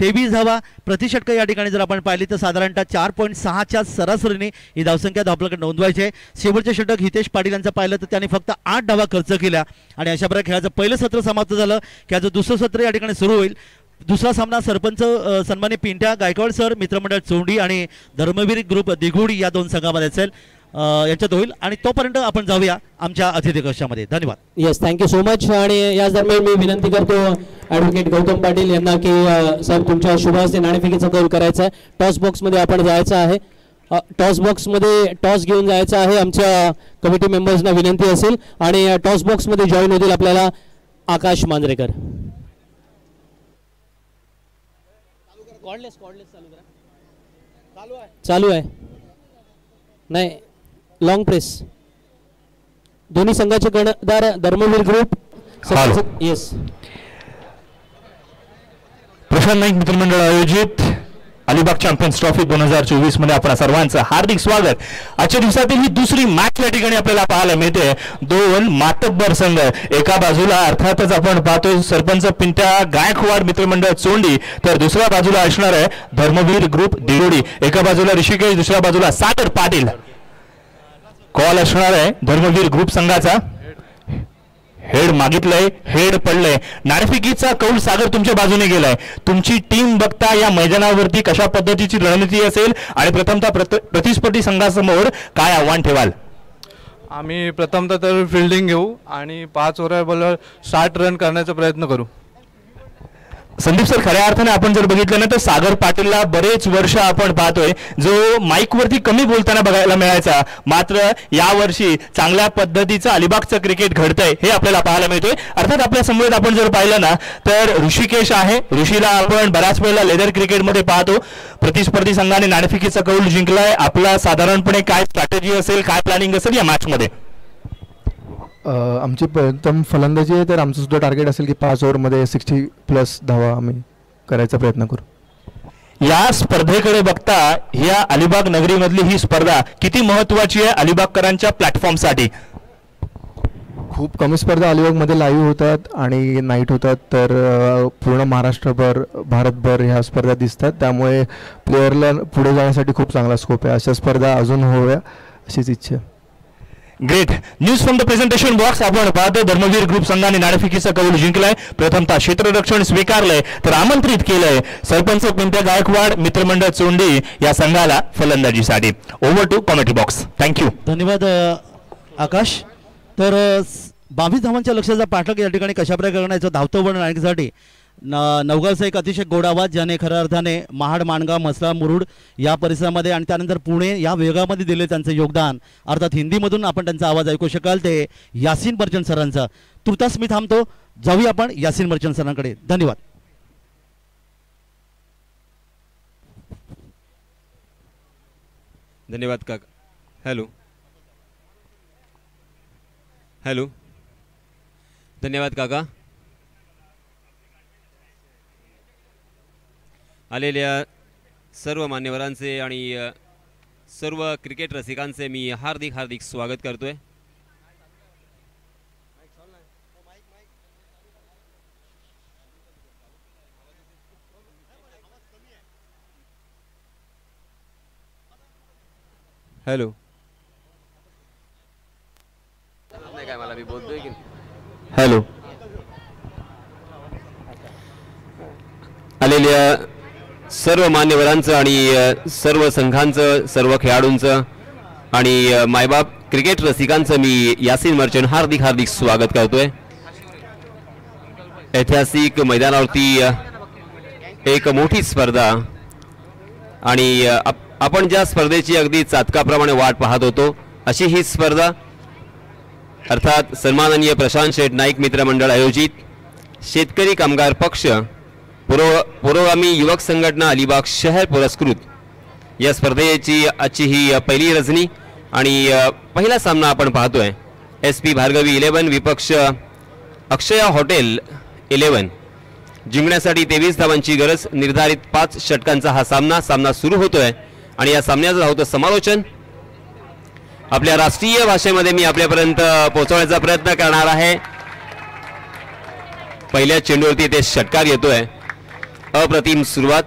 Speaker 2: 23 धावा प्रतिषटक या ठिकाणी जर आपण पाहिली तर साधारणतः 4.6च्या सरासरीने ही धावसंख्या धावपलकात नोंदवायची आहे. शेवटचे षटक हितेश पाटील यांचं पाहिलं तर त्यांनी फक्त 8 धावा खर्च केल्या आणि अशा प्रकारे खेळाचं पहिलं सत्र समाप्त झालं. खेळाचं दुसरं सत्र या ठिकाणी सुरू होईल. दुसरा सामना सरपंच सन्मान्य पिंट्या गायकवाड सर मित्रमंडळ चोंडी आणि धर्मवीर ग्रुप दिघोडी या 2 संघामध्ये असेल यांच्यात होईल. आणि तोपर्यंत आपण जाऊया आमच्या अतिथी कक्षामध्ये. धन्यवाद.
Speaker 4: Yes, thank you so much. आणि याच दरम्यान मी विनंती करतो ॲडव्होकेट गौतम पाटील यांना की साहेब तुमच्या शुभ हस्ते नाणेफेकीचा कौल करायचा आहे. टॉस बॉक्समध्ये आपण जायचं आहे. टॉस बॉक्समध्ये टॉस घेऊन जायचं आहे. आमच्या कमिटी मेंबर्सना विनंती असेल आणि टॉस बॉक्समध्ये जॉईन होतील आपल्याला आकाश मांजरेकर. चालू आहे नाही लॉंग प्रेस दोन्ही संघाचे कर्णधार धर्मवीर ग्रुप येस
Speaker 5: प्रशांत नाईक मित्रमंडळ आयोजित अलिबाग चॅम्पियन्स ट्रॉफी 2024 मध्ये आपणा सर्वांचं हार्दिक स्वागत. आजच्या दिवसातील ही दुसरी मॅच या ठिकाणी आपल्याला पाहायला मिळते. दोन मातब्बर संघ एका बाजूला अर्थातच आपण पाहतोय सरपंच पिंट्या गायकवाड मित्रमंडळ चोंडी तर दुसऱ्या बाजूला असणार आहे धर्मवीर ग्रुप दिरोडी. एका बाजूला ऋषिकेश दुसऱ्या बाजूला सागर पाटील. कॉल असणार आहे धर्मवीर ग्रुप संघाचा. हेड मागितलंय हेड पडलंय. नाणेफेकीचा कौल सागर तुमच्या बाजूने गेलाय. तुमची टीम बघता या मैदानावरती कशा पद्धतीची रणनीती असेल आणि प्रथमतः प्रतिस्पर्धी संघासमोर काय आव्हान ठेवाल?
Speaker 6: आम्ही प्रथमतः तर फिल्डिंग घेऊ आणि 5 ओव्हरवर 60 रन करण्याचा प्रयत्न करू.
Speaker 5: संदीप सर खऱ्या अर्थाने आपण जर बघितलं ना तर सागर पाटीलला बरेच वर्ष आपण पाहतोय जो माईक वरती कमी बोलताना बघायला मिळायचा मात्र यावर्षी चांगल्या पद्धतीचं अलिबागचं क्रिकेट घडतंय हे आपल्याला पाहायला मिळतोय. अर्थात आपल्या समोर आपण जर पाहिलं ना तर ऋषिकेश आहे. ऋषीला आपण बऱ्याच वेळेला लेदर क्रिकेटमध्ये पाहतो. प्रतिस्पर्धी संघाने नाणेफेकीचा कौल जिंकलाय. आपला साधारणपणे काय स्ट्रॅटेजी असेल काय प्लॅनिंग असेल या मॅच मध्ये?
Speaker 7: आमची प्रथम फलंदाजी आहे तर आमचं सुद्धा टार्गेट असेल की 5 ओव्हरमध्ये 60+ धावा आम्ही करायचा प्रयत्न करू.
Speaker 5: या स्पर्धेकडे बघता या अलिबाग नगरीमधली ही स्पर्धा किती महत्त्वाची आहे अलिबागकरांच्या प्लॅटफॉर्मसाठी?
Speaker 7: खूप कमी स्पर्धा अलिबागमध्ये लाईव्ह होतात आणि नाईट होतात तर पूर्ण महाराष्ट्रभर भारतभर ह्या स्पर्धा दिसतात. त्यामुळे प्लेअरला पुढे जाण्यासाठी खूप चांगला स्कोप आहे. अशा स्पर्धा अजून होव्या अशीच इच्छा आहे.
Speaker 5: Great news from the presentation box. आपण पाहतो धर्मवीर ग्रुप संघाने नाणेफेकीचा कौल जिंकलाय. प्रथमतः क्षेत्ररक्षण स्वीकारलंय तर आमंत्रित केलंय सरपंच पिंट्या गायकवाड मित्रमंडळ चोंडी या संघाला फलंदाजीसाठी. Over to commentary box. Thank you.
Speaker 2: धन्यवाद आकाश. तर 22 धावांच्या लक्ष्याचा पाठक या ठिकाणी कशा प्रकारे धावतो पण आणण्यासाठी नवगावचा एक अतिशय गोड आवाज ज्याने खऱ्या अर्थाने महाड माणगाव म्हसळा मुरुड या परिसरामध्ये आणि त्यानंतर पुणे या विभागामध्ये दिले त्यांचं योगदान. अर्थात हिंदीमधून आपण त्यांचा आवाज ऐकू शकाल ते यासीन मर्चंट सरांचा. तुर्तास मी थांबतो. जाऊया आपण यासीन मर्चंट सरांकडे. धन्यवाद.
Speaker 3: धन्यवाद काका. हॅलो हॅलो धन्यवाद काका. आलेल्या सर्व मान्यवरांचे आणि सर्व क्रिकेट रसिकांचे मी हार्दिक हार्दिक स्वागत करतोय. हॅलो काय मला मी बोलतोय की हॅलो. आलेल्या सर्व मान्यवरांचं आणि सर्व संघांचं सर्व खेळाडूंचं आणि मायबाप क्रिकेट रसिकांचं मी यासीन मर्चंट हार्दिक हार्दिक स्वागत करतोय. ऐतिहासिक मैदानावरती एक मोठी स्पर्धा आणि आपण ज्या स्पर्धेची अगदी चातकाप्रमाणे वाट पाहत होतो अशी ही स्पर्धा अर्थात सन्माननीय प्रशांत शेठ नाईक मित्रमंडळ आयोजित शेतकरी कामगार पक्ष पुरोगामी युवक संघटना अलिबाग शहर पुरस्कृत या स्पर्धेची आजची ही पहिली रजनी आणि पहिला सामना आपण पाहतोय. SP भार्गवी 11 विपक्ष अक्षया हॉटेल 11. जिंकण्यासाठी 23 धावांची गरज. निर्धारित 5 षटकांचा हा सामना सुरू होतोय आणि या सामन्याचं होतं समालोचन आपल्या राष्ट्रीय भाषेमध्ये मी आपल्यापर्यंत पोहोचवण्याचा प्रयत्न करणार आहे. पहिल्या चेंडूवरती ते षटकार येतोय. अप्रतिम सुरुवात.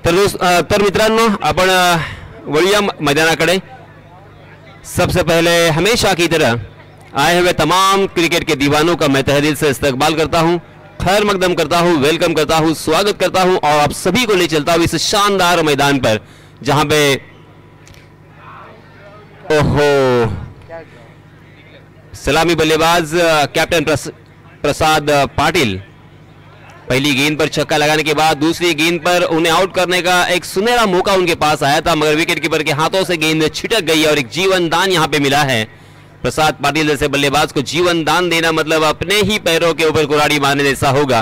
Speaker 3: तर मित्रांनो आपण वळूया मैदानाकडे. सबसे पहले हमेशा की तरह आए हुए तमाम क्रिकेट के दीवानों का मैं तहे दिल से इस्तकबाल करता हूं, खैर मकदम करता हूं, वेलकम करता हूं, स्वागत करता हूं और आप सभी को ले चलता हूं इस शानदार मैदान पर जहां पे ओहो सलामी बल्लेबाज कैप्टन प्रसाद पाटिल पहली गेंद पर छक्का लगाने के बाद दूसरी गेंद पर उन्हें आउट करने का एक सुनहरा मौका उनके पास आया था मगर विकेट कीपर के हाथों से गेंद छिटक गई और एक जीवन दान यहां पे मिला है. प्रसाद पाटिल जैसे बल्लेबाज को जीवन दान देना मतलब अपने ही पैरों के ऊपर कुल्हाड़ी मारने जैसा होगा.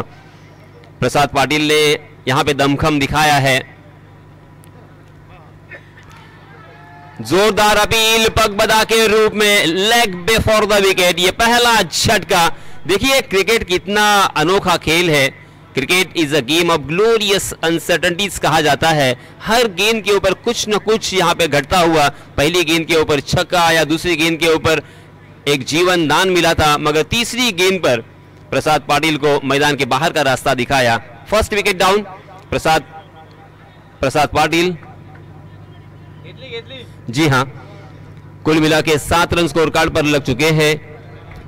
Speaker 3: प्रसाद पाटिल ने यहां पे दमखम दिखाया है। जोरदार अपील पगबदा के रूप में, लेग बिफोर द विकेट, ये पहला झटका। देखिए क्रिकेट कितना अनोखा खेल है। Cricket is a game of glorious uncertainties कहा जाता है। हर गेंद के ऊपर कुछ न कुछ यहाँ पे घटता हुआ। पहली गेंद के ऊपर छक्का आया, दूसरी गेंद के ऊपर एक जीवन दान मिला था, मगर तीसरी गेंद पर प्रसाद पाटिल को मैदान के बाहर का रास्ता दिखाया। फर्स्ट विकेट डाउन प्रसाद पाटिल। जी हां, कुल मिला के 7 रन स्कोर कार्ड पर लग चुके हैं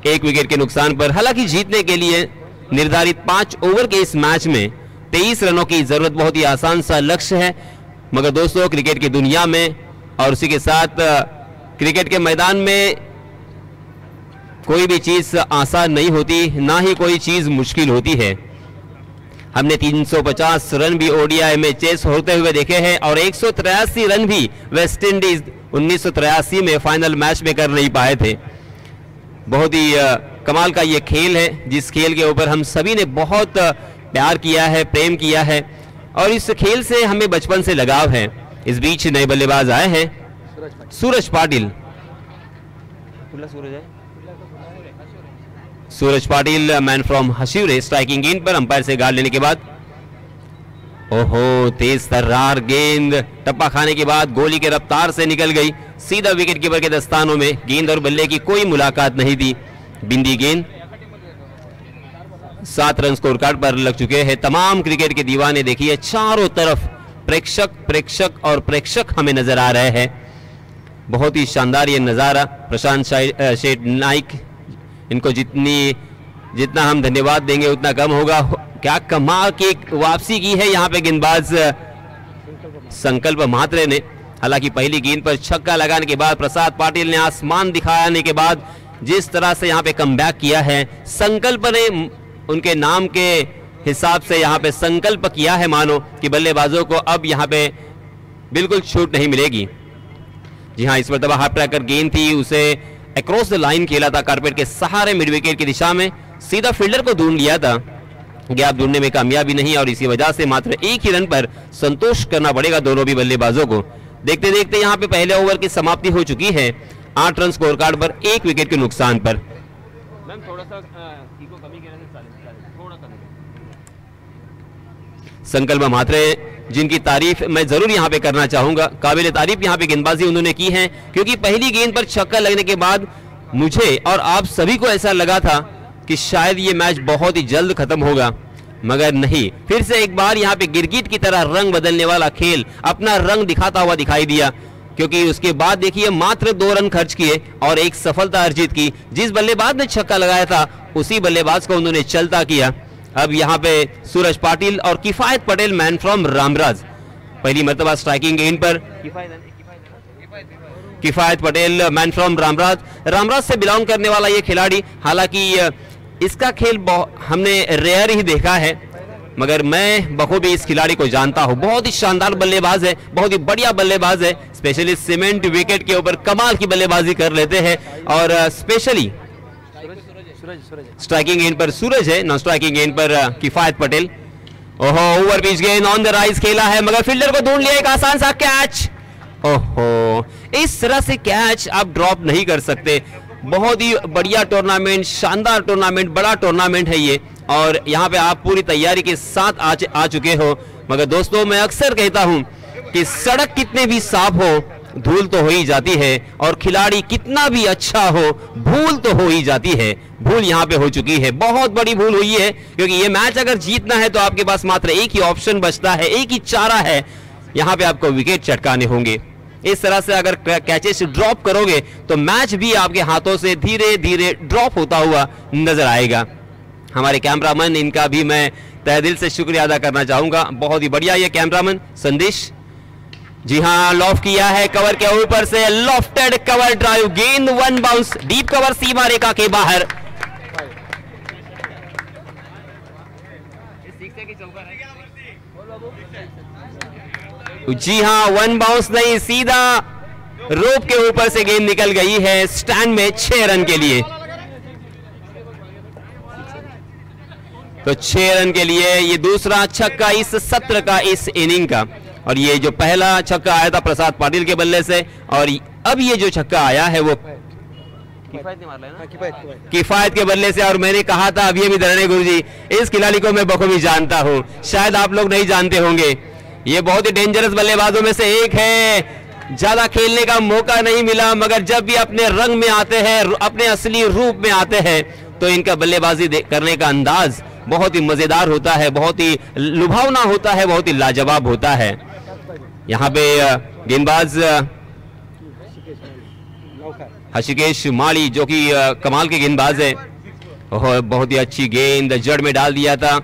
Speaker 3: 1 विकेट के नुकसान पर। हालांकि जीतने के लिए निर्धारित 5 ओवर के इस मैच में 23 रनों की जरूरत बहुत ही आसान सा लक्ष्य है, मगर दोस्तों क्रिकेट की दुनिया में और उसी के साथ क्रिकेट के मैदान में कोई भी चीज आसान नहीं होती, ना ही कोई चीज मुश्किल होती है। हमने 350 रन भी ओडीआई में चेस होते हुए देखे हैं और 183 रन भी वेस्ट इंडीज 1983 में फाइनल मैच में कर नहीं पाए थे। बहुत ही कमाल का ये खेल है, जिस खेल के ऊपर हम सभी ने बहुत प्यार किया है, प्रेम किया है और इस खेल से हमें बचपन से लगाव है। इस बीच नए बल्लेबाज आए हैं सूरज पाटिल। सूरज पाटिल मैन फ्रॉम हसीरे, स्ट्राइकिंग गेंद पर अंपायर से गार्ड लेने के बाद, ओहो तेज तर्रार गेंद टप्पा खाने के बाद गोली के रफ्तार से निकल गई सीधा विकेट कीपर के दस्तानों में। गेंद और बल्ले की कोई मुलाकात नहीं थी, बिंदी गेंद। 7 रन स्कोर कार्ड पर लग चुके हैं। तमाम क्रिकेट के दीवाने देखिए, चारों तरफ प्रेक्षक और प्रेक्षक हमें नजर आ रहे हैं। बहुत ही शानदार ये नजारा। प्रशांत शेठ नाइक, इनको जितना हम धन्यवाद देंगे उतना कम होगा। क्या कमाल की वापसी की है यहाँ पे गेंदबाज संकल्प म्हात्रे ने। हालांकि पहली गेंद पर छक्का लगाने के बाद प्रसाद पाटिल ने आसमान दिखाने के बाद जिस तरह से यहाँ पे कमबैक किया है, संकल्प ने उनके नाम के हिसाब से यहाँ पे संकल्प किया है, मानो कि बल्लेबाजों को अब यहाँ पे बिल्कुल छूट नहीं मिलेगी। जी हाँ, इस मरतबा हाफ ट्रैकर गेंद थी, उसे अक्रॉस द लाइन खेला था कारपेट के सहारे मिड विकेट की दिशा में, सीधा फील्डर को ढूंढ लिया था। गैप ढूंढने में कामयाबी नहीं और इसी वजह से मात्र 1 ही रन पर संतोष करना पड़ेगा दोनों भी बल्लेबाजों को। देखते देखते यहाँ पे पहले ओवर की समाप्ति हो चुकी है 8 रन स्कोर कार्ड पर 1 विकेट के नुकसान पर। संकल्प म्हात्रे, जिनकी तारीफ मैं जरूर यहाँ पे करना चाहूंगा, काबिल तारीफ यहाँ पे गेंदबाजी उन्होंने की है, क्योंकि पहली गेंद पर छक्का लगने के बाद मुझे और आप सभी को ऐसा लगा था कि शायद ये मैच बहुत ही जल्द खत्म होगा, मगर नहीं। फिर से एक बार यहाँ पे गिरगिट की तरह रंग बदलने वाला खेल अपना रंग दिखाता हुआ दिखाई दिया, क्योंकि उसके बाद देखिए मात्र 2 रन खर्च किए और एक सफलता अर्जित की। जिस बल्लेबाज ने छक्का लगाया था उसी बल्लेबाज को उन्होंने चलता किया। अब यहाँ पे सूरज पाटिल और किफायत पटेल मैन फ्रॉम रामराज, पहली मर्तबा स्ट्राइकिंग गेंद पर किफायत Patel man from Ramraj say belong करने वाला ये खिलाड़ी। हालांकि इसका खेल हमने रेयर ही देखा है, मगर मैं बखूबी इस खिलाड़ी को जानता हूं। बहुत ही शानदार बल्लेबाज है, बहुत ही बढ़िया बल्लेबाज है। स्पेशली सीमेंट विकेट के ऊपर कमाल की बल्लेबाजी कर लेते हैं और स्पेशली स्ट्राइकिंग एंड पर सूरज है, नॉन स्ट्राइकिंग एंड पर किफायत पटेल। ओहो, ओवर पिच गेंद ऑन द राइज खेला है, मगर फील्डर को ढूंढ लिया, एक आसान सा कैच। ओहो, इस तरह से कैच आप ड्रॉप नहीं कर सकते। बहुत ही बढ़िया टूर्नामेंट, शानदार टूर्नामेंट, बड़ा टूर्नामेंट है ये और यहाँ पे आप पूरी तैयारी के साथ आ चुके हो। मगर दोस्तों, मैं अक्सर कहता हूं कि सड़क कितने भी साफ हो, धूल तो हो ही जाती है, और खिलाड़ी कितना भी अच्छा हो, भूल तो हो ही जाती है। भूल यहाँ पे हो चुकी है, बहुत बड़ी भूल हुई है, क्योंकि ये मैच अगर जीतना है तो आपके पास मात्र एक ही ऑप्शन बचता है, एक ही चारा है, यहाँ पे आपको विकेट चटकाने होंगे। इस तरह से अगर कैचेस ड्रॉप करोगे तो मैच भी आपके हाथों से धीरे धीरे ड्रॉप होता हुआ नजर आएगा। हमारे कैमरामैन, इनका भी मैं तहे दिल से शुक्रिया अदा करना चाहूंगा। बहुत ही बढ़िया ये कैमरामैन संदेश। जी हाँ, लॉफ्ट किया है कवर के ऊपर से, लॉफ्टेड कवर ड्राइव, गेंद 1 बाउंस, डीप कवर सीमा रेखा के बाहर। जी हाँ, 1 बाउंस नहीं, सीधा रोप के ऊपर से गेंद निकल गई है स्टैंड में 6 रन के लिए। तो 6 रन के लिए ये दूसरा छक्का इस सत्र का, इस इनिंग का। और ये जो पहला छक्का आया था प्रसाद पाटिल के बल्ले से, और अब ये जो छक्का आया है वो किफायत के बल्ले से। और मैंने कहा था अभी अभी दरणे गुरुजी, इस खिलाड़ी को मैं बखूबी जानता हूं, शायद आप लोग नहीं जानते होंगे। ये बहुत ही डेंजरस बल्लेबाजों में से एक है, ज्यादा खेलने का मौका नहीं मिला, मगर जब भी अपने रंग में आते हैं, अपने असली रूप में आते हैं, तो इनका बल्लेबाजी करने का अंदाज बहुत ही मजेदार होता है, बहुत ही लुभावना होता है, बहुत ही लाजवाब होता है। यहाँ पे गेंदबाज हर्षिकेश माली जो कि कमाल के गेंदबाज है, बहुत ही अच्छी गेंद जड़ में डाल दिया था,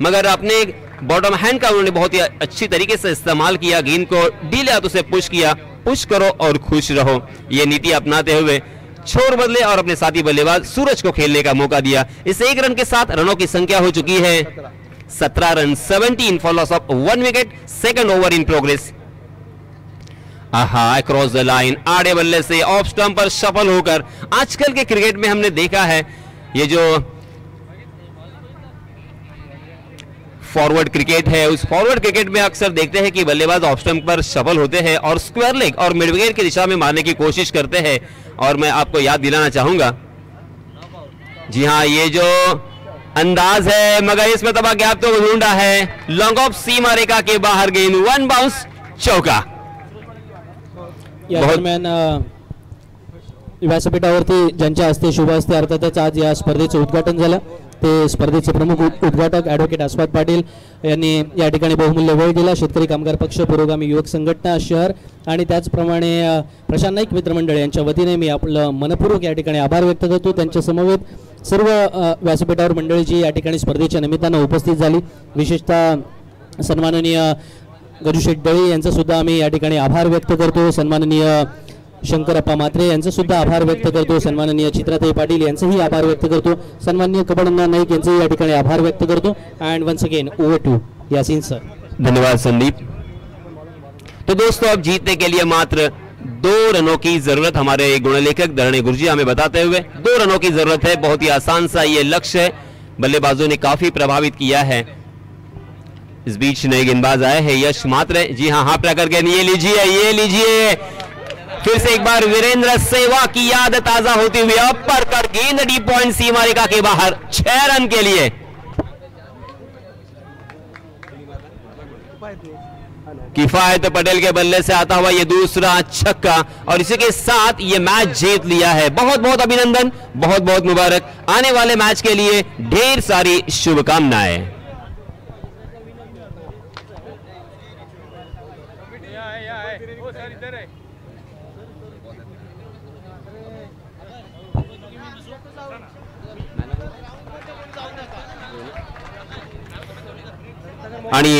Speaker 3: मगर अपने बॉटम हैंड का उन्होंने बहुत ही अच्छी तरीके से इस्तेमाल किया, गेंद को ढीले हाथों से पुश किया। पुश करो और खुश रहो, ये नीति अपनाते हुए छोर बदले और अपने साथी बल्लेबाज सूरज को खेलने का मौका दिया। इस 1 रन के साथ रनों की संख्या हो चुकी है 17 run, 17 for loss of 1 wicket. Second over in progress. Across the line, आड़े बल्ले से ऑफ स्टंप पर सफल होकर। आजकल के क्रिकेट में हमने देखा है ये जो फॉरवर्ड क्रिकेट है, उस फॉरवर्ड क्रिकेट में अक्सर देखते हैं कि बल्लेबाज ऑफ स्टंप पर सफल होते हैं और स्क्वायर लेग और मिड विकेट की दिशा में मारने की कोशिश करते हैं। और मैं आपको याद दिलाना चाहूंगा, जी हां, ये जो अंदाज है, मगर इसमें तबाह गैप तो ढूंढा है। लॉन्ग ऑफ सीमा रेखा के बाहर गेंद, 1 बाउंस, चौका।
Speaker 4: या दरम्यान व्यासपीठावरती ज्यांच्या हस्ते शुभ हस्ते अर्थातच आज या स्पर्धेचं उद्घाटन झालं, ते स्पर्धेचे प्रमुख उद्घाटक ॲडव्होकेट आस्वाद पाटील यांनी या ठिकाणी बहुमूल्य वेळ दिला। शेतकरी कामगार पक्ष, पुरोगामी युवक संघटना शहर आणि त्याचप्रमाणे प्रशांत नाईक मित्रमंडळ यांच्या वतीने मी आपलं मनपूर्वक या ठिकाणी आभार व्यक्त करतो। त्यांच्या समवेत सर्व व्यासपीठावर मंडळी जी या ठिकाणी स्पर्धेच्या निमित्तानं उपस्थित झाली, विशेषतः सन्माननीय गजूशेठ दळे यांचा सुद्धा आम्ही या ठिकाणी आभार व्यक्त करतो। सन्माननीय शंकरप्पा मात्रे यांचा सुद्धा आभार व्यक्त करतो। सन्माननीय चित्राताई पाटील यांचेही आभार व्यक्त करतो। सन्माननीय कबडण्णा नाईक यांचेही या ठिकाणी आभार व्यक्त करतो। And once again over to Yasin sir.
Speaker 3: धन्यवाद संदीप। तो दोस्तों, अब जीतने के लिए मात्र 2 रनों की जरूरत, हमारे गुणलेखक दरणे गुरुजी हमें बताते हुए 2 रनों की जरूरत है। बहुत ही आसान सा ये लक्ष्य है, बल्लेबाजों ने काफी प्रभावित किया है। इस बीच नए गेंदबाज आए हैं यश मात्रे, जी हाँ, हाथ रख करके ये लीजिए। फिर से एक बार वीरेंद्र सेवा की याद ताजा होती हुई अपर कर गेंद डीप पॉइंट सीमा रेखा के बाहर, 6 रन के लिए। किफायत पटेल के बल्ले से आता हुआ ये दूसरा छक्का, और इसी के साथ ये मैच जीत लिया है। बहुत बहुत अभिनंदन, बहुत बहुत मुबारक। आने वाले मैच के लिए ढेर सारी शुभकामनाएं। आणि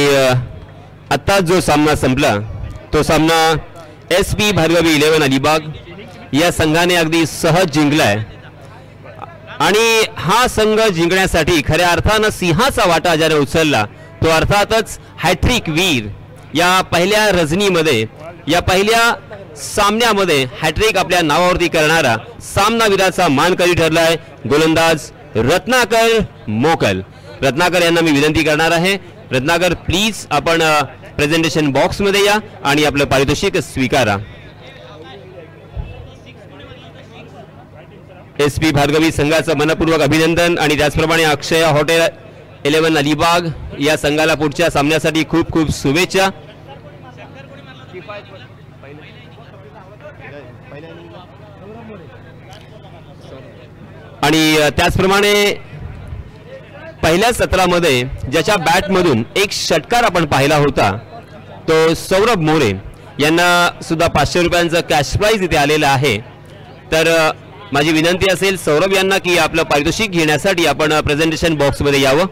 Speaker 3: आता जो सामना संपला तो सामना SP भार्गवी 11 अलिबाग या संघाने अगदी सहज जिंकलाय। आणि हा संघ जिंकण्यासाठी खऱ्या अर्थानं सिंहाचा वाटा ज्याने उचलला तो अर्थातच हॅट्रिक वीर, या पहिल्या रजनीमध्ये, या पहिल्या सामन्यामध्ये हॅट्रिक आपल्या नावावरती करणारा सामनावीराचा मानकरी ठरलाय गोलंदाज रत्नाकर मोकल। रत्नाकर यांना मी विनंती करणार आहे, रत्नाकर प्लीज आपण प्रेझेंटेशन बॉक्स मध्ये या आणि आपलं पारितोषिक स्वीकारा। SP भार्गवी संघाचं मनपूर्वक अभिनंदन आणि त्याचप्रमाणे अक्षय हॉटेल 11 अलिबाग या संघाला पुढच्या सामन्यासाठी खूप खूप शुभेच्छा। आणि त्याचप्रमाणे पहिल्या सत्रामध्ये ज्याच्या बॅटमधून एक षटकार आपण पाहिला होता तो सौरभ मोरे यांना सुद्धा 500 रुपयांचं कॅश प्राइज इथे आलेलं आहे। तर माझी विनंती असेल सौरभ यांना की आपलं पारितोषिक घेण्यासाठी आपण प्रेझेंटेशन बॉक्स मध्ये यावं।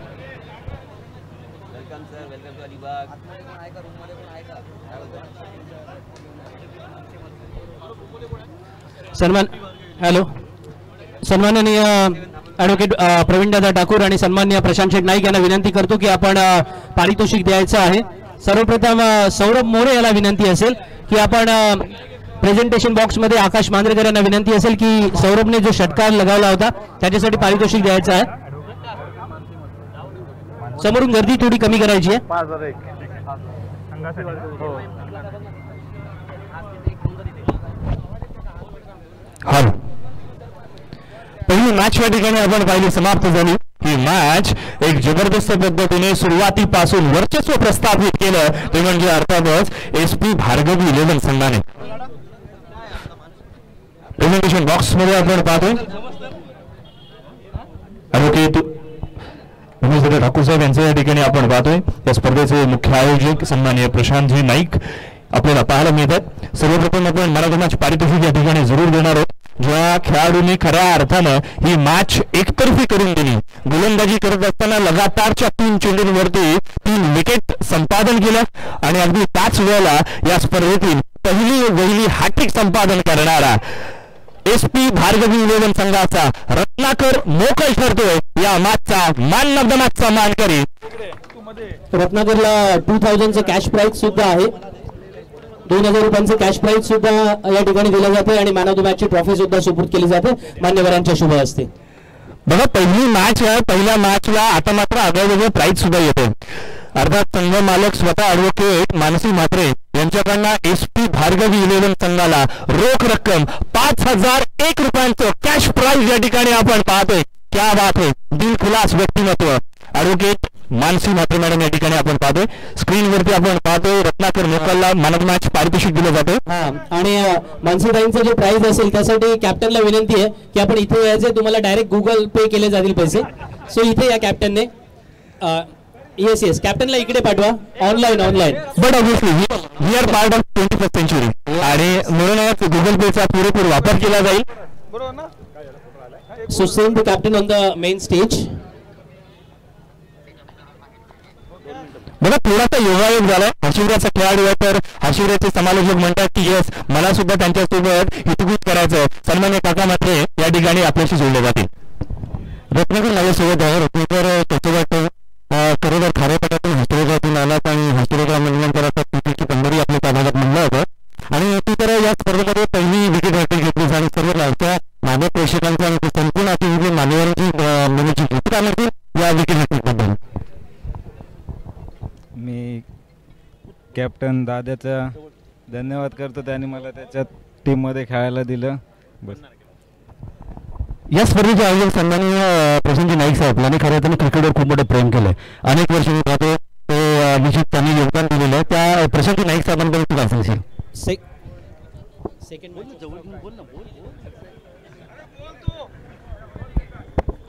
Speaker 4: सन्माननीय ॲडव्होकेट प्रवीणदादा ठाकूर आणि सन्माननीय प्रशांत शेठ नाईक यांना विनंती करतो की आपण पारितोषिक द्यायचं आहे। सर्वप्रथम सौरभ मोरे याला विनंती असेल की आपण प्रेझेंटेशन बॉक्स मध्ये आकाश मांजरेकर यांना विनंती असेल की सौरभने जो षटकार लगावला होता त्याच्यासाठी पारितोषिक द्यायचं आहे।
Speaker 1: समोरून गर्दी थोडी कमी करायची आहे.
Speaker 5: हॅलो, पहिली मॅच या ठिकाणी आपण पाहिली समाप्त झाली. ही मॅच एक जबरदस्त पद्धतीने सुरुवातीपासून वर्चस्व प्रस्थापित केलं ते म्हणजे अर्थातच SP भार्गवी 11 संघाने. प्रेझेंटेशन बॉक्स मध्ये आपण पाहतोय ॲडव्होकेट ठाकूर साहेब यांचं या ठिकाणी आपण पाहतोय. या स्पर्धेचे मुख्य आयोजक सन्माननीय प्रशांतजी नाईक आपल्याला पाहायला मिळतात. सर्वप्रथम आपण मॅन ऑफ द मॅच पारितोषिक या ठिकाणी जरूर देणार आहोत. ज्या खेळाडूंनी खऱ्या अर्थानं ही मॅच एकतर्फी करून दिली, गोलंदाजी करत असताना लगातारच्या 3 चेंडूंवरती 3 विकेट संपादन केलं आणि अगदी त्याच वेळेला या स्पर्धेतील पहिली हॅट्रिक संपादन करणारा SP भार्गवी 11 संघाचा रत्नाकर मोकळ ठरतोय या मॅचचा मॅन ऑफ द मॅचचा मानकरी.
Speaker 4: रत्नाकरला 2000चं कॅश प्राइज सुद्धा आहे. 2000 रुपयांचं कॅश प्राइज सुद्धा या ठिकाणी दिलं जाते आणि मॅन ऑफ द मॅचची ट्रॉफी सुद्धा सुपूर्द केली जाते मान्यवरांच्या शुभ हस्ते.
Speaker 5: बघा, पहिली मॅच आहे, पहिल्या मॅचला आता मात्र आगळेवेगळे प्राइज सुद्धा येते. अर्थात संघ मालक स्वतः ॲडव्होकेट मानसी म्हात्रे यांच्याकडनं SP भार्गवी 11 संघाला रोख रक्कम 5001 रुपयांचं कॅश प्राइज या ठिकाणी आपण पाहतोय. क्या बात है, दिलखुलास व्यक्तिमत्व ॲडव्होकेट मानसी म्हात्रे मॅडम या ठिकाणी आपण पाहतोय. स्क्रीनवरती आपण पाहतोय रत्नाकर मोकलला मॅन ऑफ द मॅच पारितोषिक दिलं जातं.
Speaker 4: आणि मानसीताईंचं जे प्राइज असेल त्यासाठी कॅप्टनला विनंती आहे की आपण इथे यायचे, तुम्हाला डायरेक्ट गुगल पे केले जातील पैसे. सो इथे या कॅप्टनने येस कॅप्टनला इकडे पाठवा online.
Speaker 5: But obviously we are part of 21st century आणि म्हणूनच गुगल पेचा पुरेपूर वापर केला जाईल.
Speaker 4: So send the captain on the main stage.
Speaker 5: बघा, थोडासा योगायोग झालाय. हर्षिवराचा खेळाडू आहे तर हर्षिवराचे समालोचक म्हणतात की येस, मला सुद्धा त्यांच्यासोबत हितगुज करायचं. सन्मान्य काका मात्रे या ठिकाणी आपल्याशी जोडले जातील. रत्नाकर माझ्यासोबत आहे. रत्नाकर कसं वाटतं, खरोखर खारेपाटातून हस्तिरोगातून आलात आणि हस्तिरोगा म्हणल्यानंतर आता क्रिकेटची कंबरी आपल्या त्या भागात म्हणलं होतं आणि तू तर या स्पर्धेमध्ये पहिली विकेट हाती घेतलीस आणि सर्व लावच्या मानव प्रेक्षकांच्या आणि संपूर्ण आपली मान्यवरांची मनाची घेतली या विकेट हातीबद्दल.
Speaker 8: मी कॅप्टन दादाचा धन्यवाद करतो, त्याने मला त्याच्या टीममध्ये खेळायला दिलं. बस.
Speaker 5: या स्पर्धेचे आयोजक सन्माननीय प्रशांतजी नाईक साहेब यांनी खरं तर क्रिकेटवर खूप मोठं प्रेम केलंय. अनेक वर्ष मी पाहतो ते निश्चित त्यांनी योगदान दिलेलं आहे. त्या प्रशांतजी नाईक साहेबांबद्दल तू काय सांगशील?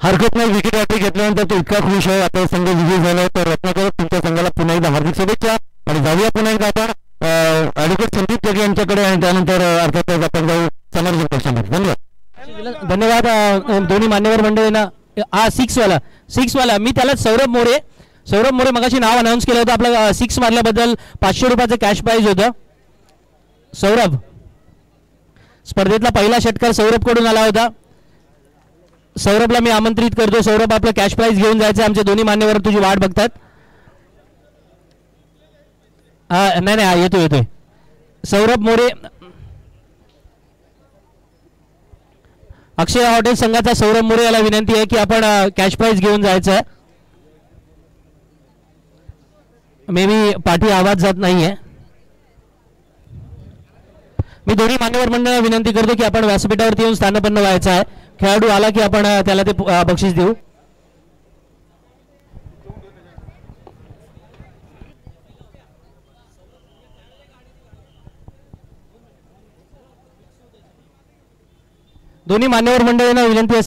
Speaker 5: हरकत नाही, विकेट हाती घेतल्यानंतर तो इतका खुश आहे. आता संघ विजयी झालाय तर रत्नाकर तुमच्या संघाला पुन्हा एकदा हार्दिक शुभेच्छा आणि जाऊया पुन्हा एकदा आपण ॲडव्होकेट संदीप जगे यांच्याकडे आणि त्यानंतर अर्थातच आपण जाऊ समालोचक पक्षामध्ये.
Speaker 1: धन्यवाद दोन्ही मान्यवर मंडळींना. हा 6 वाला मी त्याला सौरभ मोरे मगाशी नाव अनाऊन्स केलं होतं. आपलं 6 मारल्याबद्दल 500 रुपयाचं कॅश प्राइज होतं. सौरभ, स्पर्धेतला पहिला षटकार सौरभ कडून आला होता. सौरभला मी आमंत्रित करतो. सौरभ, आपलं कॅश प्राइज घेऊन जायचं. आमचे दोन्ही मान्यवर तुझी वाट बघतात. नाही येतोय सौरभ मोरे. अक्षय हॉटेल संघाचा सौरभ मोरे याला विनंती आहे की आपण कॅश प्राइज घेऊन जायचं आहे. मे बी पाठी आवाज जात नाहीये. मी दोन्ही मान्यवर मंडळाला विनंती करतो की आपण व्यासपीठावरती येऊन स्थानपन्न व्हायचं आहे. खेळाडू आला की आपण त्याला ते बक्षीस देऊ. दोन्ही मान्यवर मंडळींना विनंती आहे